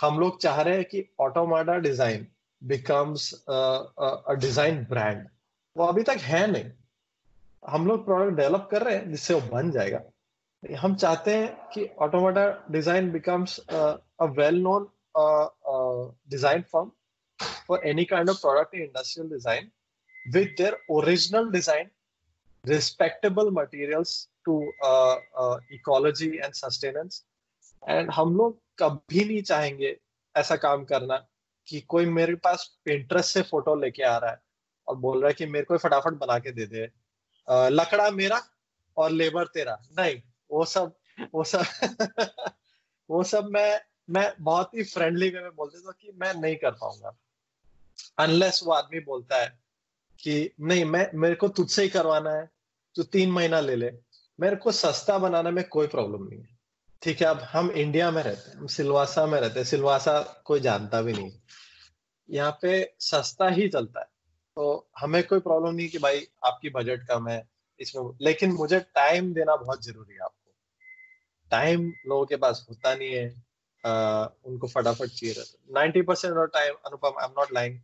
हम लोग चाह रहे हैं कि automata design becomes a design brand. वो अभी तक है नहीं. हम लोग प्रोडक्ट डेवलप कर रहे हैं जिससे वो बन जाएगा. हम चाहते हैं कि automata design becomes a well known design firm for any kind of product in industrial design with their original design, respectable materials to ecology and sustenance. And हम लोग कभी नहीं चाहेंगे ऐसा काम करना कि कोई मेरे पास Pinterest से फोटो लेके आ रहा है और बोल रहा है कि मेरे को फटाफट बना के दे दे, लकड़ा मेरा और लेबर तेरा. नहीं, वो सब वो सब मैं बहुत ही फ्रेंडली वे में बोल देता हूँ कि मैं नहीं कर पाऊंगा अनलेस वो आदमी बोलता है कि नहीं, मेरे को तुझसे ही करवाना है, तो 3 महीना ले ले. मेरे को सस्ता बनाने में कोई प्रॉब्लम नहीं है. ठीक है, अब हम इंडिया में रहते हैं, हम सिलवासा में रहते हैं. सिलवासा कोई जानता भी नहीं, यहाँ पे सस्ता ही चलता है. तो हमें कोई प्रॉब्लम नहीं कि भाई आपकी बजट कम है इसमें, लेकिन मुझे टाइम देना बहुत जरूरी है. आपको टाइम लोगों के पास होता नहीं है, उनको फटाफट चाहिए रहता है. 90% of time, Anupam, I am not lying,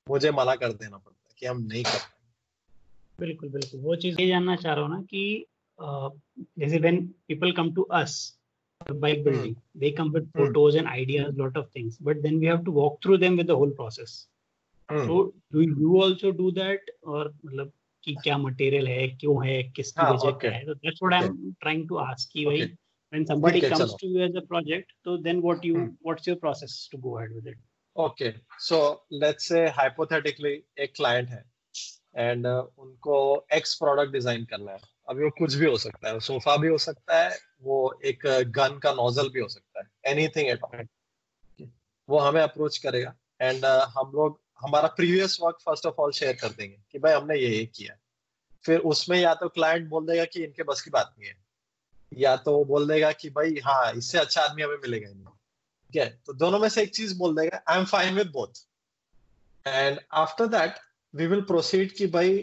मुझे मना कर देना पड़ता है कि हम नहीं कर पाएंगे. बिल्कुल बिल्कुल, वो चीज ये जानना चाह रहा हूँ ना कि जैसे when people come to us by building, they come with photos and ideas, lot of things, but then we have to walk through them with the whole process. So do you also do that, or मतलब कि क्या material है, क्यों है, किसकी वजह क्या है? So that's what I'm trying to ask कि भाई when somebody comes to you as a project, so then what's your process to go ahead with it? Okay, so let's say hypothetically एक client है and उनको X product design करना है. अभी वो कुछ भी हो सकता है, सोफा भी हो सकता है, वो एक गन का नोजल भी हो सकता है, एनीथिंग एट ऑल. वो हमें अप्रोच करेगा एंड हम लोग हमारा previous work first of all share कर देंगे कि भाई हमने ये किया. फिर उसमें या तो क्लाइंट बोल देगा कि इनके बस की बात नहीं है, या तो वो बोल देगा कि भाई हाँ, इससे अच्छा आदमी हमें मिलेगा नहीं. ठीक है, तो दोनों में से एक चीज बोल देगा. I am fine with both. And after that we will proceed कि भाई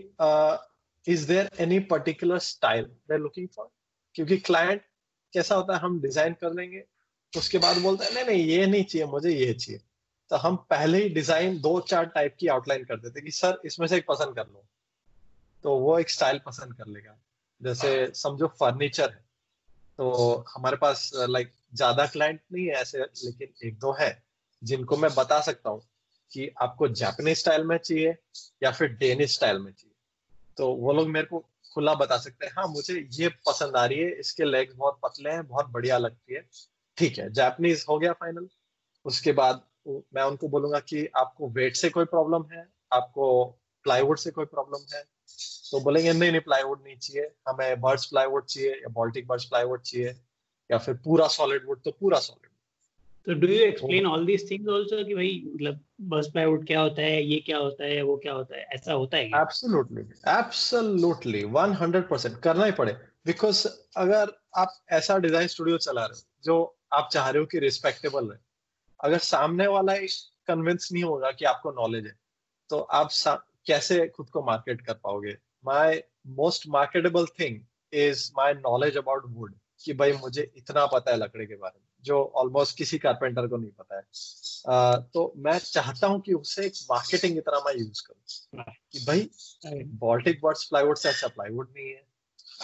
is there any particular style they're looking for. क्योंकि client कैसा होता है, हम डिजाइन कर लेंगे, उसके बाद बोलता है नहीं नहीं ये नहीं चाहिए, मुझे ये चाहिए. तो हम पहले ही डिजाइन 2-4 टाइप की आउटलाइन कर देते कि सर इसमें से एक पसंद कर लो. तो वो एक स्टाइल पसंद कर लेगा. जैसे समझो फर्नीचर है, तो हमारे पास लाइक ज्यादा क्लाइंट नहीं है ऐसे, लेकिन 1-2 है जिनको मैं बता सकता हूँ कि आपको जापानीज स्टाइल में चाहिए या फिर डेनिश स्टाइल में चाहिए. तो वो लोग मेरे को खुला बता सकते हैं, हाँ मुझे ये पसंद आ रही है, इसके लेग्स बहुत पतले हैं, बहुत बढ़िया लगती है. ठीक है, जापानीज हो गया फाइनल. उसके बाद मैं उनको बोलूंगा कि आपको वेट से कोई प्रॉब्लम है, आपको प्लाईवुड से कोई प्रॉब्लम है. तो बोलेंगे नहीं नहीं, प्लाईवुड नहीं चाहिए हमें, बर्ड्स प्लाईवुड चाहिए या बाल्टिक बर्ड्स प्लाईवुड चाहिए, या फिर पूरा सॉलिड वुड तो पूरा सॉलिड. तो do you explain all these things also कि भाई मतलब बस प्लाईवुड क्या होता है, ये क्या होता है, वो क्या होता है, ऐसा होता है क्या? एब्सोल्युटली एब्सोल्युटली 100% करना ही पड़े. बिकॉज अगर आप ऐसा डिजाइन स्टूडियो चला रहे हो जो आप चाह रहे हो कि रिस्पेक्टेबल है, अगर सामने वाला कन्विंस नहीं होगा कि आपको नॉलेज है, तो आप कैसे खुद को मार्केट कर पाओगे. My most marketable thing is my knowledge about would, कि भाई मुझे इतना पता है लकड़े के बारे में जो ऑलमोस्ट किसी कारपेंटर को नहीं पता है. तो मैं चाहता हूं कि उसे एक मार्केटिंग की तरह मैं यूज करूं कि भाई बाल्टिक बर्ड्स प्लाईवुड से अच्छा प्लाईवुड नहीं है,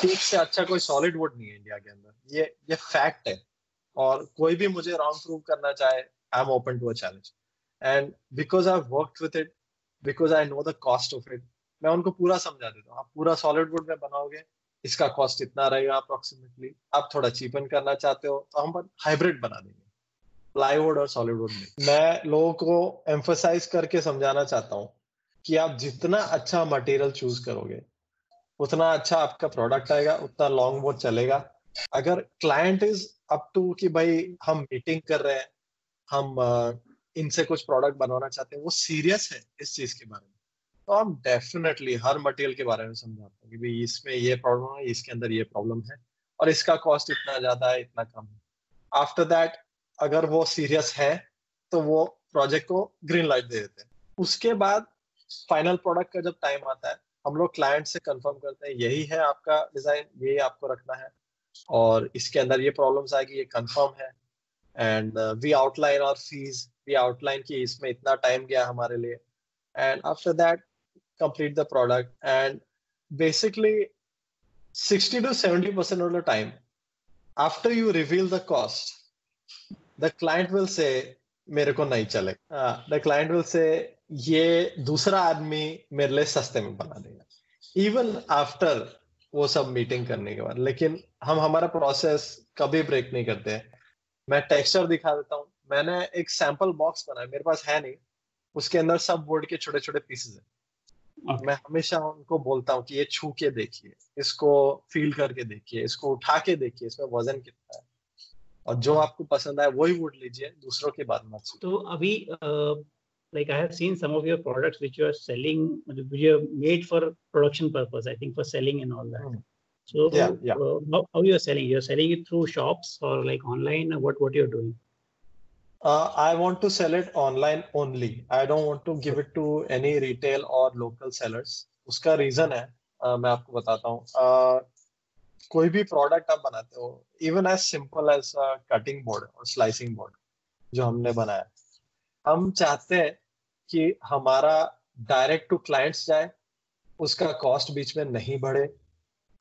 ठीक से अच्छा कोई सॉलिड वुड नहीं है इंडिया के अंदर. ये फैक्ट है, और कोई भी मुझे रॉन्ग प्रूव करना चाहे, I am open to a challenge. And because I worked with it, because I know the cost of it, मैं उनको पूरा समझा देता हूँ. आप पूरा सॉलिड वुड में बनाओगे, इसका कॉस्ट इतना रहेगा अप्रोक्सीमेटली. आप थोड़ा चीपन करना चाहते हो तो हम हाइब्रिड बना देंगे प्लाईवुड और सॉलिड वुड में. मैं लोगों को एम्फसाइज करके समझाना चाहता हूँ कि आप जितना अच्छा मटेरियल चूज करोगे, उतना अच्छा आपका प्रोडक्ट आएगा, उतना लॉन्ग वो चलेगा, अगर क्लाइंट इज अप टू कि भाई हम मीटिंग कर रहे हैं, हम इनसे कुछ प्रोडक्ट बनवाना चाहते हैं, वो सीरियस है इस चीज के बारे में, तो हम डेफिनेटली हर मटेरियल के बारे में समझाते हैं कि भाई इसमें ये प्रॉब्लम है, इसके अंदर ये प्रॉब्लम है, और इसका कॉस्ट इतना ज्यादा है, इतना कम है। आफ्टर दैट अगर वो सीरियस है तो वो प्रोजेक्ट को ग्रीन लाइट दे देते हैं। उसके बाद फाइनल प्रोडक्ट का जब टाइम आता है, हम लोग क्लाइंट से कंफर्म करते हैं यही है आपका डिजाइन, यही आपको रखना है, और इसके अंदर ये प्रॉब्लम्स आएगी, ये कंफर्म है। एंड वी आउटलाइन और फीस, वी आउटलाइन कि इसमें इतना टाइम गया हमारे लिए, and after that complete the product. And basically 60 to 70% of the time, after you reveal the cost, the client will say मेरे को नहीं चले, the client will say ये दूसरा आदमी मेरे लिए सस्ते में बना देगा, even after वो सब मीटिंग करने के बाद। लेकिन हम हमारा प्रोसेस कभी ब्रेक नहीं करते हैं। मैं टेक्सचर दिखा देता हूँ, मैंने एक सैंपल बॉक्स बनाया, मेरे पास है नहीं, उसके अंदर सब वुड के छोटे छोटे पीसेस है। मैं हमेशा उनको बोलता हूँ कि ये छू के देखिए, इसको फील करके देखिए, इसको उठा के देखिए, इसमें वजन कितना है, और जो आपको पसंद आए वही वुड लीजिए, दूसरों की बात मत सुनिए। तो अभी like I have seen some of your products which you are selling, which you have made for production purpose, I think for selling and all that. So yeah. How you are selling? You are selling it through shops or like online, or what you are doing? I want to sell it online only. I don't want to give it to any retail or local sellers. उसका reason है, मैं आपको बताता हूँ। कोई भी product आप बनाते हो, even as simple as cutting board और स्लाइसिंग बोर्ड जो हमने बनाया, हम चाहते हैं कि हमारा डायरेक्ट टू क्लाइंट्स जाए, उसका कॉस्ट बीच में नहीं बढ़े।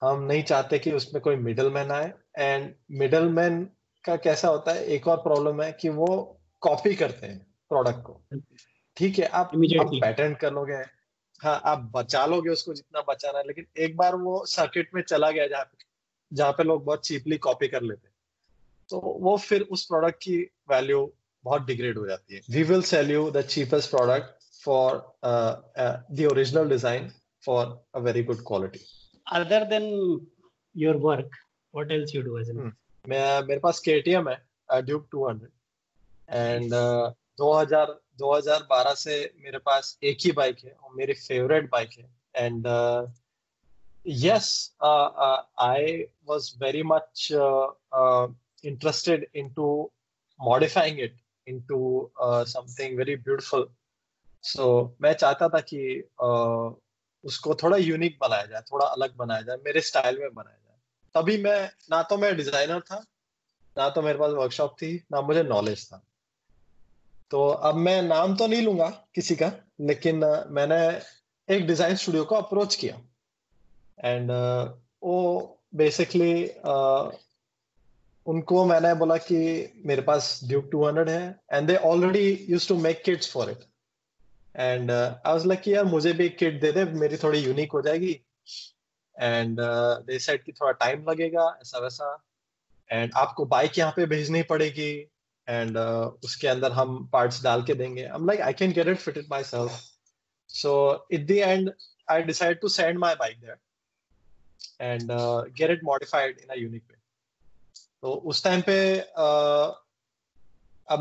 हम नहीं चाहते कि उसमें कोई मिडल मैन आए, एंड मिडल मैन का कैसा होता है, एक और प्रॉब्लम है कि वो कॉपी करते हैं प्रोडक्ट को। ठीक है, आप पैटर्न कर लोगे, हाँ आप बचा लोगे उसको जितना बचाना है, लेकिन एक बार वो सर्किट में चला गया जहाँ पे लोग बहुत चीपली कॉपी कर लेते हैं, तो वो फिर उस प्रोडक्ट की वैल्यू बहुत डिग्रेड हो जाती है। We will sell you the cheapest product for the original design for a very good quality. Other than your work, what else you do as in? मेरे पास KTM है, ड्यूक 200, एंड 2012 से मेरे पास एक ही bike है और मेरी फेवरेट बाइक है। And yes, I was very much interested into modifying it into something very beautiful. So मैं चाहता था कि उसको थोड़ा यूनिक बनाया जाए, थोड़ा अलग बनाया जाए, मेरे स्टाइल में बनाया जाए। तभी मैं डिजाइनर था, ना तो मेरे पास वर्कशॉप थी, ना मुझे नॉलेज था। तो अब मैं नाम तो नहीं लूंगा किसी का, लेकिन मैंने एक डिजाइन स्टूडियो को अप्रोच किया, एंड वो बेसिकली उनको मैंने बोला कि मेरे पास ड्यूक 200 है, and they already used to make kits for it, and I was like यार मुझे भी एक किट दे दे, मेरी थोड़ी यूनिक हो जाएगी। एंड दे सेड कि थोड़ा टाइम लगेगा, ऐसा वैसा, एंड आपको बाइक यहाँ पे भेजनी पड़ेगी, एंड उसके अंदर हम पार्ट्स डाल के देंगे। I am like I can get it fitted myself. So at the end I decide to send my bike there and get it modified in a unique way. तो उस time पे अब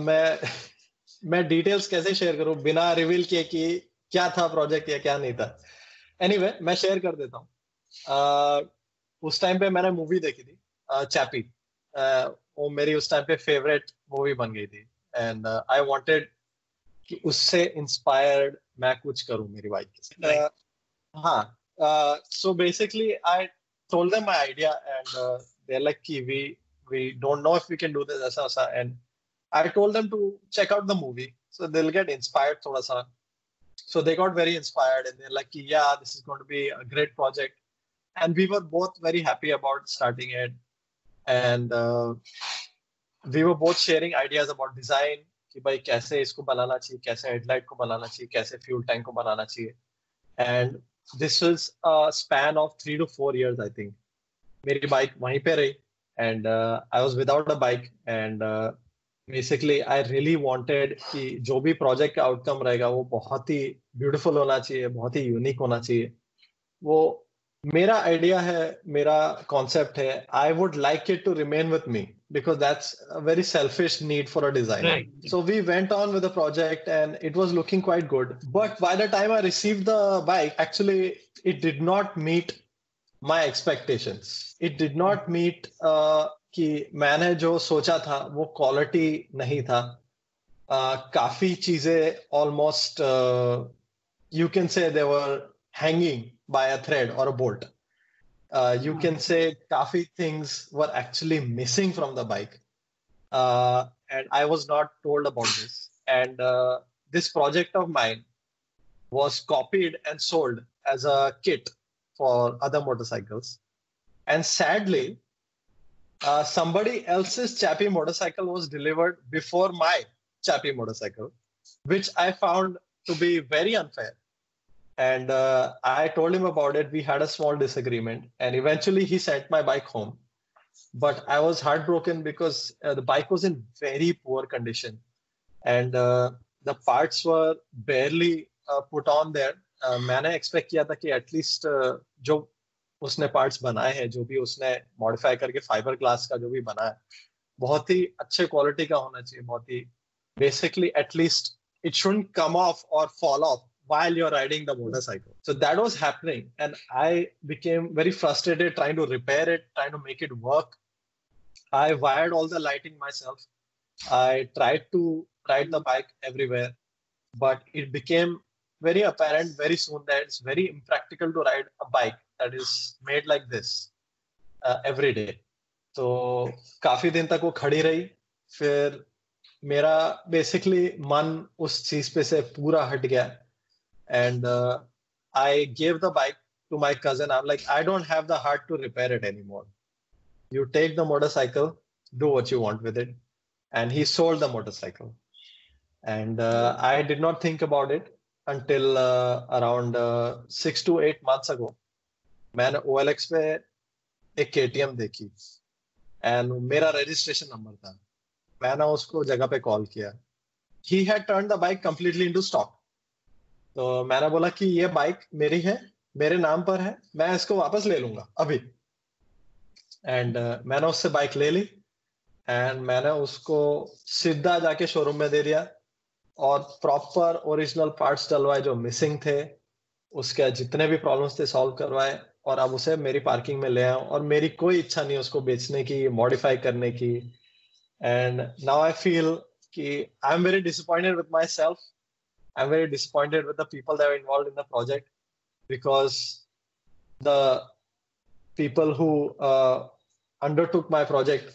मैं details कैसे share करूं बिना reveal किए कि क्या था प्रोजेक्ट या क्या नहीं था। एनीवे मैं शेयर कर देता हूं। उस टाइम पे मैंने मूवी देखी थी चैपी, वो मेरी उस टाइम पे फेवरेट मूवी बन गई थी, एंड आई वांटेड कि उससे इंस्पायर्ड मैं कुछ करूं मेरी बाइक के साथ। हाँ, so basically I told them my idea, and they're like we don't know if we can do this aisa, and I told them to check out the movie so they'll get inspired thoda sa. So they got very inspired and they're like yeah, this is going to be a great project, and we were both very happy about starting it, and we were both sharing ideas about design कि भाई कैसे इसको बनाना चाहिए, कैसे headlight को बनाना चाहिए, कैसे fuel tank को बनाना चाहिए। And this was a span of 3 to 4 years, I think. मेरी बाइक वहीं पे रही, and I was without a bike, and basically I really wanted कि जो भी प्रोजेक्ट का आउटकम रहेगा वो बहुत ही ब्यूटीफुल होना चाहिए, बहुत ही यूनिक होना चाहिए। वो मेरा आइडिया है, मेरा कॉन्सेप्ट है, I would like it to remain with me because that's a very selfish need for a designer. Right. So we went on with the project and it was looking quite good. But by the time I received the bike, actually it did not meet my expectations. It did not meet कि मैंने जो सोचा था वो quality नहीं था. काफी चीजें almost you can say they were hanging by a thread or a bolt. You can say kafi things were actually missing from the bike. And I was not told about this. And this project of mine was copied and sold as a kit for other motorcycles. And sadly, somebody else's Chappie motorcycle was delivered before my Chappie motorcycle, which I found to be very unfair. And I told him about it. We had a small disagreement, and eventually he sent my bike home. But I was heartbroken because the bike was in very poor condition, and the parts were barely put on there. मैंने expect किया था कि at least जो उसने parts बनाए हैं, जो भी उसने modify करके fiber glass का जो भी बना है, बहुत ही अच्छे quality का होना चाहिए. बहुत ही basically at least it shouldn't come off or fall off while you're riding the motorcycle. So that was happening, and I became very frustrated trying to repair it, trying to make it work. I wired all the lighting myself. I tried to ride the bike everywhere, but it became very apparent very soon that it's very impractical to ride a bike that is made like this every day. So काफी दिन तक वो खड़ी रही. फिर मेरा basically मन उस चीज पे से पूरा हट गया. And I gave the bike to my cousin. I'm like, I don't have the heart to repair it anymore. You take the motorcycle, do what you want with it. And he sold the motorcycle. And I did not think about it until around 6 to 8 months ago. मैंने OLX पे एक KTM देखी. And मेरा registration number था. मैंने उसको जगह पे call किया. He had turned the bike completely into stock. तो मैंने बोला कि ये बाइक मेरी है, मेरे नाम पर है, मैं इसको वापस ले लूंगा अभी. एंड मैंने उससे बाइक ले ली, एंड मैंने उसको सीधा जाके शोरूम में दे दिया और प्रॉपर ओरिजिनल पार्ट्स डलवाए जो मिसिंग थे, उसके जितने भी प्रॉब्लम्स थे सॉल्व करवाए, और अब उसे मेरी पार्किंग में ले आऊं. और मेरी कोई इच्छा नहीं उसको बेचने की, मॉडिफाई करने की. एंड नाउ आई फील कि I am very disappointed with my self. I'm very disappointed with the people that were involved in the project, because the people who undertook my project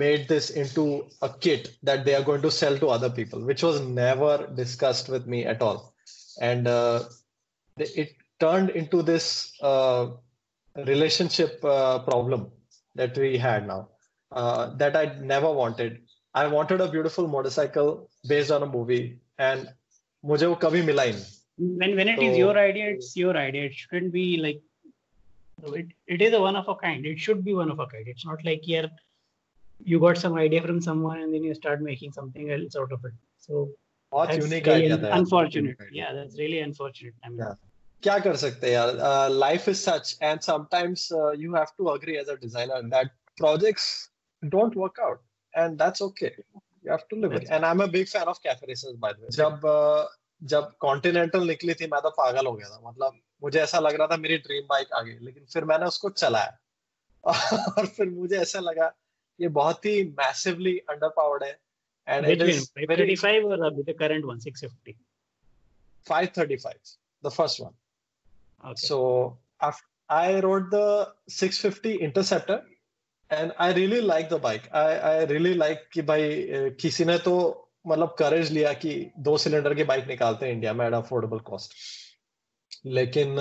made this into a kit that they are going to sell to other people, which was never discussed with me at all. And it turned into this relationship problem that we had now, that I never wanted. I wanted a beautiful motorcycle based on a movie, and मुझे वो कभी मिला ही नहीं. When it is your idea, it's your idea. It shouldn't be like it is a one of a kind. It should be one of a kind. It's not like here you got some idea from someone and then you start making something else out of it. So बहुत unique really idea था. Unfortunate. Yeah, that's really unfortunate. I mean, क्या कर सकते हैं यार. Life is such, and sometimes you have to agree as a designer that projects don't work out, and that's okay. You have to live with it. And I'm a big fan of cafe races, by the way. जब Continental निकली थी, मैं तो पागल हो गया था. मतलब मुझे ऐसा लग रहा था मेरी ड्रीम बाइक आ गई. लेकिन फिर मैंने उसको चलाया और फिर मुझे ऐसा लगा ये बहुत ही massively underpowered है. And it is 535 or the current one, 650? 535, the first one. Okay. So after I rode the 650 Interceptor, and I really like the bike. I really like कि भाई किसी ने तो मतलब करेज लिया कि 2 सिलेंडर की बाइक निकालते हैं इंडिया में एट अफोर्डेबल कॉस्ट. लेकिन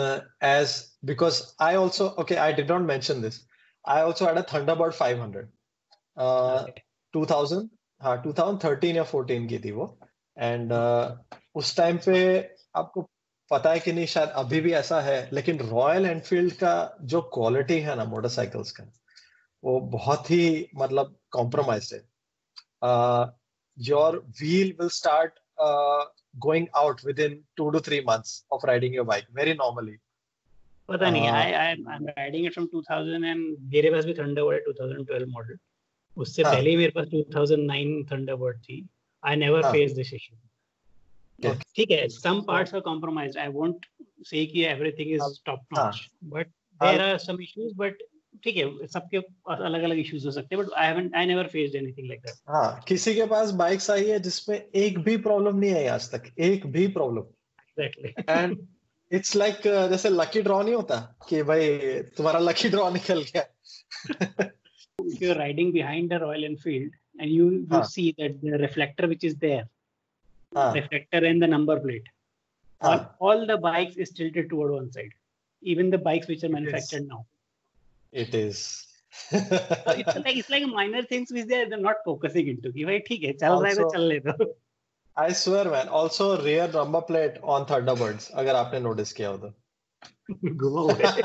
because I also, okay, I did not mention this, I also had a Thunderbird 500. 2013 या 14 की थी वो. एंड उस टाइम पे आपको पता है कि नहीं, शायद अभी भी ऐसा है, लेकिन रॉयल एनफील्ड का जो क्वालिटी है ना मोटरसाइकिल्स का, वो बहुत ही मतलब कॉम्प्रोमाइज है. Your wheel will start going out within 2 to 3 months of riding your bike very normally. पता नहीं, I'm riding it from 2000 and मेरे पास भी Thunderbird है 2012 मॉडल. उससे पहले ही मेरे पास 2009 Thunderbird थी. I never faced this issue. ठीक है, some parts are compromised. I won't say कि everything is top notch, but there are some issues. But ठीक है, सबके अलग-अलग issues हो सकते हैं. But I never faced anything like that. हाँ, किसी के पास बाइक्स आई है जिसमें एक भी प्रॉब्लम नहीं आई आज तक, एक भी problem. Exactly. And it's like जैसे लकी ड्रॉ नहीं होता कि भाई तुम्हारा लकी ड्रॉ निकल गया. If you're riding behind a Royal Enfield and you see that the reflector which is there, reflector and the number plate, on all the bikes is tilted toward one side. Even the bikes which are manufactured now. It is. So it's like minor things which they're not focusing into. कि भाई ठीक है, चल रहा है तो चल ले दो. I swear man, also rear number plate on Thunderbirds, अगर आपने notice किया हो तो. घुमा हुआ है.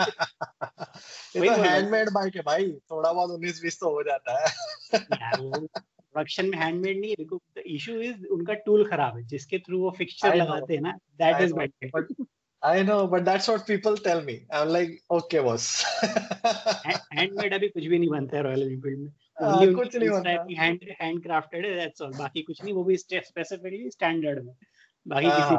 ये तो हैंडमेड बाइक है भाई, थोड़ा बहुत 19-20 तो हो जाता है. प्रोडक्शन में हैंडमेड नहीं है, बिकॉज़ द इशू इज उनका टूल खराब है, जिसके थ्रू वो फिक्सचर लगाते हैं ना, that is bad. I know, but that's what people tell me. I'm like, okay boss. Handmade अभी कुछ भी नहीं बनता है रॉयल एनफील्ड में. कुछ नहीं बनता. हैंड क्राफ्टेड है, दैट्स ऑल. बाकी कुछ नहीं, वो भी स्पेसिफिकली स्टैंडर्ड में. बाकी किसी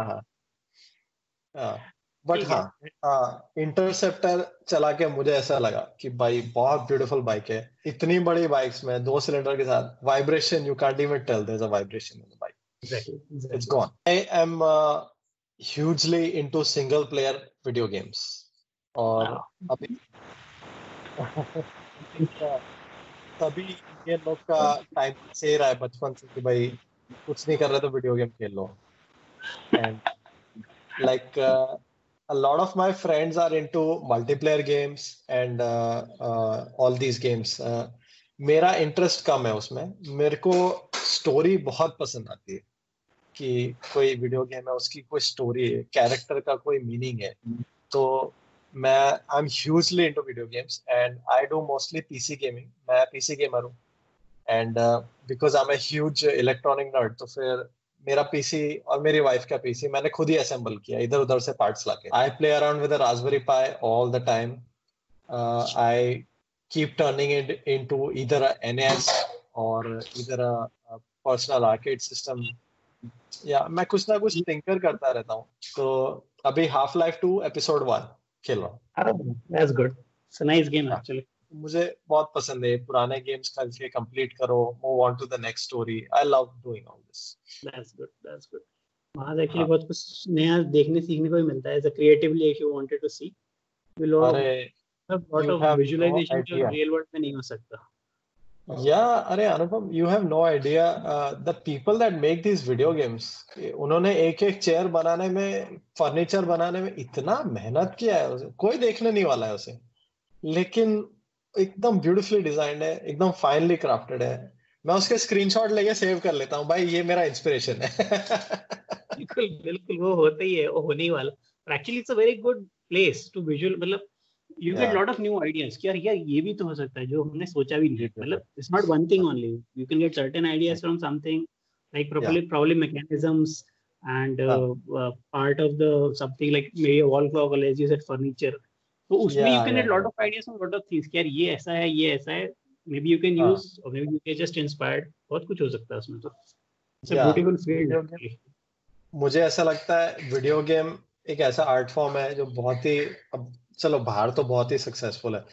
बट हाँ, इंटरसेप्टर चला के मुझे ऐसा लगा कि भाई बहुत ब्यूटीफुल बाइक है. इतनी बड़ी बाइक्स में 2 सिलेंडर के साथ vibration, you can't even tell there is a vibration in the bike. Exactly. It's gone. I am hugely into single player video games. और अभी तभी ये लोग का टाइम से रहा है बचपन से कि भाई कुछ नहीं कर रहे तो वीडियो गेम खेल लो. And like a lot of my friends are into multiplayer games and all these games. मेरा इंटरेस्ट कम है उसमें. मेरे को स्टोरी बहुत पसंद आती है कि कोई वीडियो गेम है, उसकी कोई स्टोरी है, कैरेक्टर का कोई मीनिंग है. तो मैं I am hugely into video games and I do mostly PC gaming. मैं पीसी गेमर हूँ and because I am a huge electronic nerd, तो फिर मेरा पीसी और मेरी वाइफ का पीसी मैंने खुद ही असेंबल किया इधर उधर से पार्ट्स लाके. I play around with a raspberry pi all the time. I keep turning it into either a NS or either a personal arcade system. या मैं कुछ ना कुछ थिंकर करता रहता हूँ. तो अभी हाफ लाइफ 2 एपिसोड 1 खेल रहा हूँ. That's good. It's a nice game actually. मुझे बहुत पसंद है पुराने गेम्स खेल के कंप्लीट करो, move on to the next story. I love doing all this. That's good. That's good. वहाँ एक्चुअली बहुत कुछ नया देखने सीखने को भी मिलता है. Creatively if you wanted to see, अरे लॉट ऑफ विजुअलाइजेशन जो रियल वर्ल्ड में नहीं हो सकता. अरे अनुपम, you have no idea the people that make these video games. उन्होंने एक एक चेयर बनाने में, फर्नीचर बनाने में इतना मेहनत किया है. उसे कोई देखने नहीं वाला है उसे, लेकिन एकदम ब्यूटीफुली डिजाइंड है, एकदम फाइनली क्राफ्टेड है. मैं उसके स्क्रीनशॉट लेके सेव कर लेता हूँ. भाई ये मेरा इंस्पिरेशन है. बिल्कुल बिल्कुल, वो होता ही है, वो होने ही वाला. Actually it's a very good place to visual, मतलब you get lot of new ideas कि यार ये भी तो हो सकता है जो हमने सोचा भी नहीं. मतलब it's not one thing only. You can get certain ideas from something like probably mechanisms and part of the something like maybe a wall clock or as you said furniture. तो उसमें you can get lot of ideas from lot of things कि यार ये ऐसा है, ये ऐसा है. Maybe you can use or maybe you can just inspired. बहुत कुछ हो सकता है उसमें. तो it's a beautiful field. मुझे ऐसा लगता है वीडियो गेम एक ऐसा आर्ट फॉर्म है जो बहुत ही, अब चलो बाहर तो बहुत ही सक्सेसफुल है,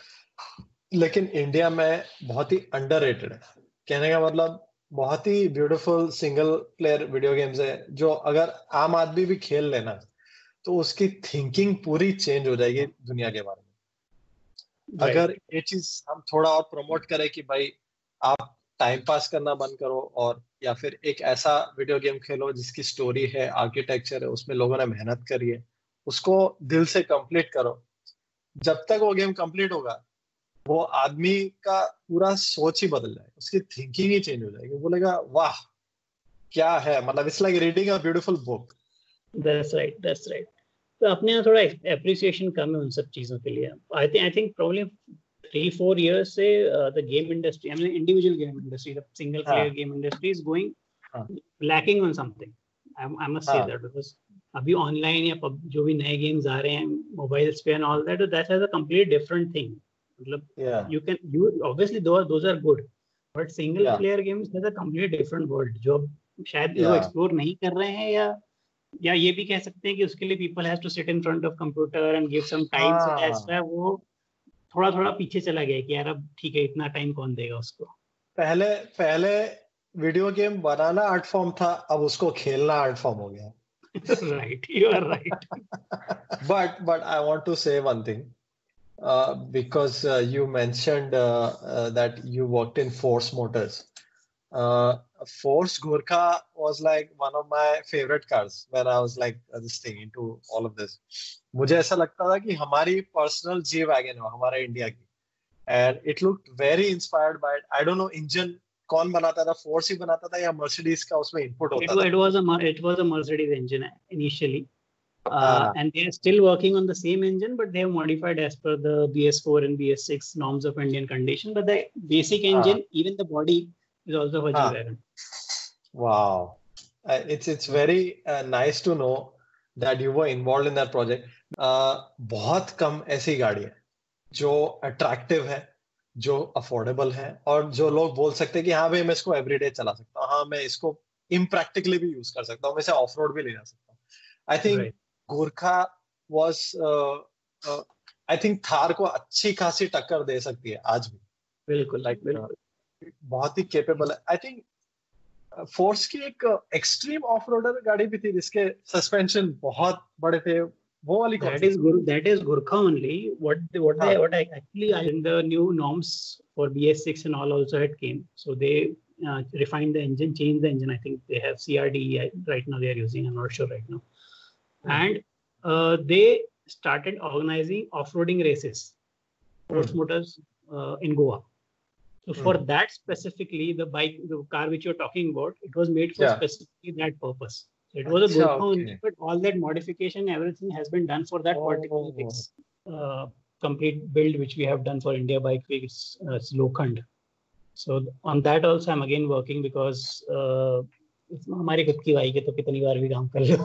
लेकिन इंडिया में बहुत ही अंडररेटेड है. कहने का मतलब बहुत ही beautiful single player video games है जो अगर आम आदमी भी खेल लेना तो उसकी थिंकिंग पूरी चेंज हो जाएगी दुनिया के बारे में. अगर ये चीज हम थोड़ा और प्रमोट करें कि भाई आप टाइम पास करना बंद करो और या फिर एक ऐसा वीडियो गेम खेलो जिसकी स्टोरी है, आर्किटेक्चर है, उसमें लोगों ने मेहनत करी है, उसको दिल से कंप्लीट करो. जब तक वो गेम कंप्लीट होगा वो आदमी का पूरा सोच ही बदल जाएगा, उसकी थिंकिंग ही चेंज हो जाएगी. बोलेगा वाह क्या है, मतलब it's like reading a beautiful book. That's right. तो अपने यहाँ थोड़ा एप्रिसिएशन कम है उन सब चीजों के लिए. आई थिंक प्रॉब्ली 3-4 years से the game industry, I mean individual game industry, the single player game industry is going lacking on something. I must say that because अभी ऑनलाइन या जो भी नए गेम्स आ रहे हैं मोबाइल्स पे and all that, that has a complete different thing. मतलब you obviously those are good, but single player games has a complete different world जो शायद लोग एक्सप्लोर नहीं कर रहे हैं, या ये भी कह सकते हैं कि उसके लिए people has to sit in front of computer and give some time. So that's why वो थोड़ा थोड़ा पीछे चला गया कि यार अब ठीक है, इतना टाइम कौन देगा उसको. पहले वीडियो गेम बनाना आर्ट फॉर्म था, अब उसको खेलना आर्ट फॉर्म हो गया. Right, you are right. But I want to say one thing, because you mentioned that you worked in Force Motors. Force Gorkha was like one of my favorite cars when I was like this thing into all of this. मुझे ऐसा लगता था कि हमारी personal G wagon है हमारे India की, and it looked very inspired by it. I don't know engine कौन बनाता था, फोर्स ही बनाता था या मर्सिडीज का उसमें इनपुट होता था? It was a Mercedes engine initially. And they are still working on the same engine, but they have modified as per the BS4 and BS6 norms of Indian condition. But the basic engine, even the body, is also for G-Wagon. Wow. It's very nice to know that you were involved in that project. बहुत कम ऐसी गाड़ी है जो attractive है, जो affordable है, और जो लोग बोल सकते हैं कि हाँ भाई मैं इसको एवरीडे चला सकता हूँ, हाँ मैं इसको इम्प्रैक्टिकली भी यूज कर सकता हूँ, मैं इसे ऑफ रोड भी ले जा सकता हूँ. I think Gorkha was I think Thar को अच्छी खासी टक्कर दे सकती है आज भी. बिल्कुल. बहुत ही कैपेबल है. आई थिंक फोर्स की एक एक्सट्रीम ऑफ रोडर गाड़ी भी थी जिसके सस्पेंशन बहुत बड़े थे, वो वाली कौन सी? That is Gurkha only. What I actually in the new norms for BS6 and all also had came. So they refined the engine, changed the engine. I think they have CRD right now they are using. I'm not sure right now. And they started organizing off-roading races, Force Motors in Goa. So for that specifically, the car which you're talking about, it was made for specifically that purpose. So it was a Gurkha only, but all that modification, everything has been done for that particular complete build which we have done for India Bike Week's Lokhand. So on that also I'm again working because हमारी खुद की bike है तो कितनी बार भी काम कर लो.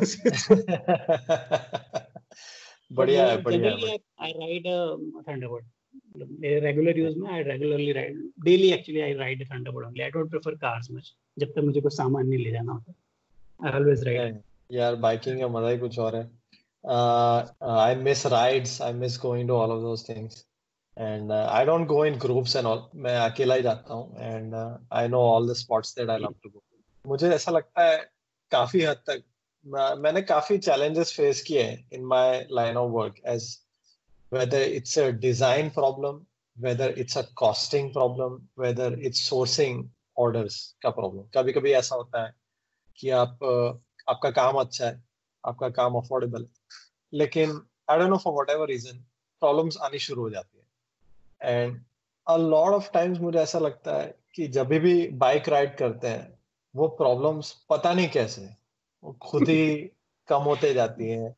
बढ़िया है. I ride a Thunderbird. मेरे रेगुलर यूज में I regularly ride daily. Actually I ride a Thunderbird only. I don't prefer cars much जब तक मुझे कुछ सामान नहीं ले जाना होता. I always ride. यार बाइकिंग का मजा ही कुछ और है. I miss rides. I miss going to all of those things. And I don't go in groups and all. मैं अकेला ही जाता हूँ. And I know all the spots that I love to go. मुझे ऐसा लगता है काफी हद तक मैंने काफी challenges face किए हैं in my line of work, as whether it's a design problem, whether it's a costing problem, whether it's sourcing orders का problem. कभी-कभी ऐसा होता है कि आपका काम अच्छा है, आपका काम अफोर्डेबल है, लेकिन I don't know for whatever reason problems आनी शुरू हो जाती है. And a lot of times मुझे ऐसा लगता है कि जब भी बाइक राइड करते हैं वो प्रॉब्लम्स पता नहीं कैसे वो खुद ही कम होते जाती हैं,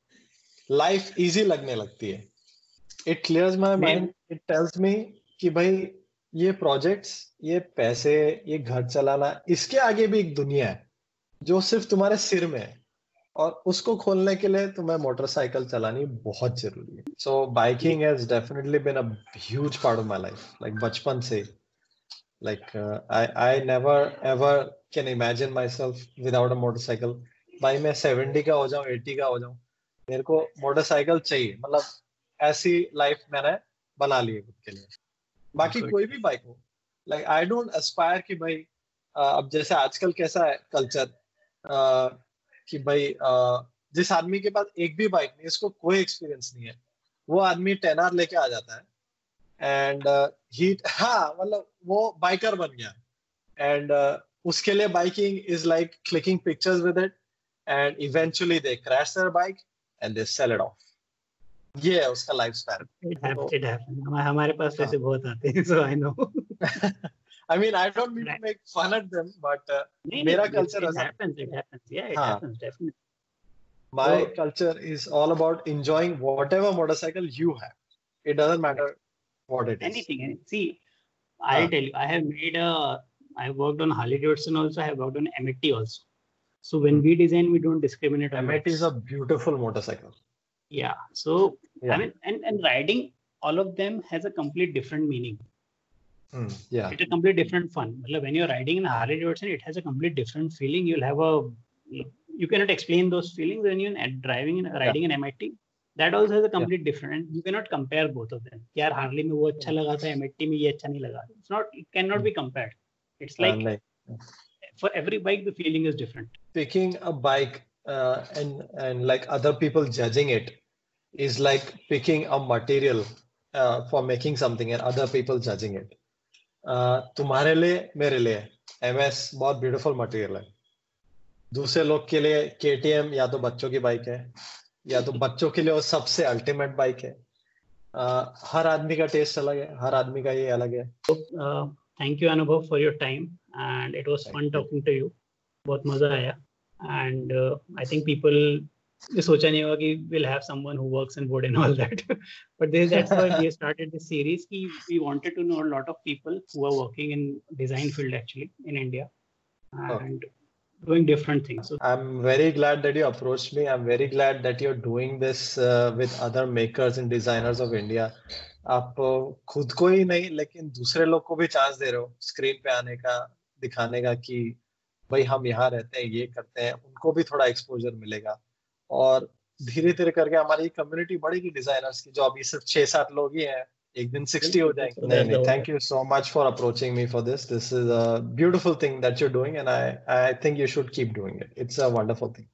लाइफ इजी लगने लगती है. It clears my mind, it tells me कि भाई ये प्रोजेक्ट्स, ये पैसे, ये घर चलाना, इसके आगे भी एक दुनिया है जो सिर्फ तुम्हारे सिर में है, और उसको खोलने के लिए तुम्हें मोटरसाइकिल चलानी बहुत जरूरी है. So biking has definitely been a huge part of my life, like बचपन से. Like I never ever can imagine myself without a motorcycle. भाई मैं 70 का हो जाऊं, 80 का हो जाऊं, मेरे को मोटरसाइकिल चाहिए. मतलब ऐसी लाइफ मैंने बना ली है खुद के लिए. बाकी कोई भी बाइक हो, लाइक आई डोंट एस्पायर कि भाई अब जैसे आजकल कैसा है कल्चर कि भाई जिस आदमी के पास एक भी बाइक नहीं, इसको कोई एक्सपीरियंस नहीं है, वो आदमी 10R लेके आ जाता है एंड मतलब वो बाइकर बन गया. एंड उसके लिए biking is like clicking pictures with it, and eventually they crash their bike and they sell it off. ये है उसका लाइफ स्पैन. It happens. हमारे पास ऐसे बहुत आते हैं, so I know. I mean, I don't mean to make fun at them, but मेरा culture it happens. Yeah, it happens definitely. My culture is all about enjoying whatever motorcycle you have. It doesn't matter what it is. Anything. See, I'll tell you. I have worked on Harley Davidson also. I have worked on MT also. So when we design, we don't discriminate on MIT is a beautiful motorcycle. Yeah. So I mean, and riding, all of them has a complete different meaning. Yeah. It's a complete different fun. When you're riding in a Harley Davidson, it has a complete different feeling. You cannot explain those feelings when you're riding in MIT. That also has a complete different, and you cannot compare both of them. यार Harley में वो अच्छा लगा था, MIT में ये अच्छा नहीं लगा. It cannot be compared. It's like for every bike, the feeling is different. Picking a bike and like other people judging it is like picking a material for making something and other people judging it. तुम्हारे लिए मेरे लिए MS बहुत beautiful material है. दूसरे लोग के लिए KTM या तो बच्चों की बाइक है या तो बच्चों के लिए वो सबसे अल्टीमेट बाइक है. हर आदमी का टेस्ट अलग है, हर आदमी का ये अलग है. Thank you Anubhav for your time, and it was fun talking to you. बहुत मजा आया, and I think people ये सोचा नहीं होगा कि we'll have someone who works in wood and all that. But that's why we started this series. We wanted to know a lot of people who are working in design field actually in India and doing different things. So I'm very glad that you approached me. I'm very glad that you're doing this with other makers and designers of India. आप खुद को ही नहीं लेकिन दूसरे लोग को भी chance दे रहे हो स्क्रीन पे आने का, दिखाने का कि भाई हम यहाँ रहते हैं, ये करते हैं. उनको भी थोड़ा एक्सपोजर मिलेगा और धीरे धीरे करके हमारी कम्युनिटी बढ़ेगी डिजाइनर्स की, जो अभी सिर्फ 6-7 लोग ही हैं, एक दिन 60 हो जाएंगे. नहीं, thank you so much for approaching me for this. This is a beautiful thing that you are doing and I think you should keep doing it. It's a wonderful thing.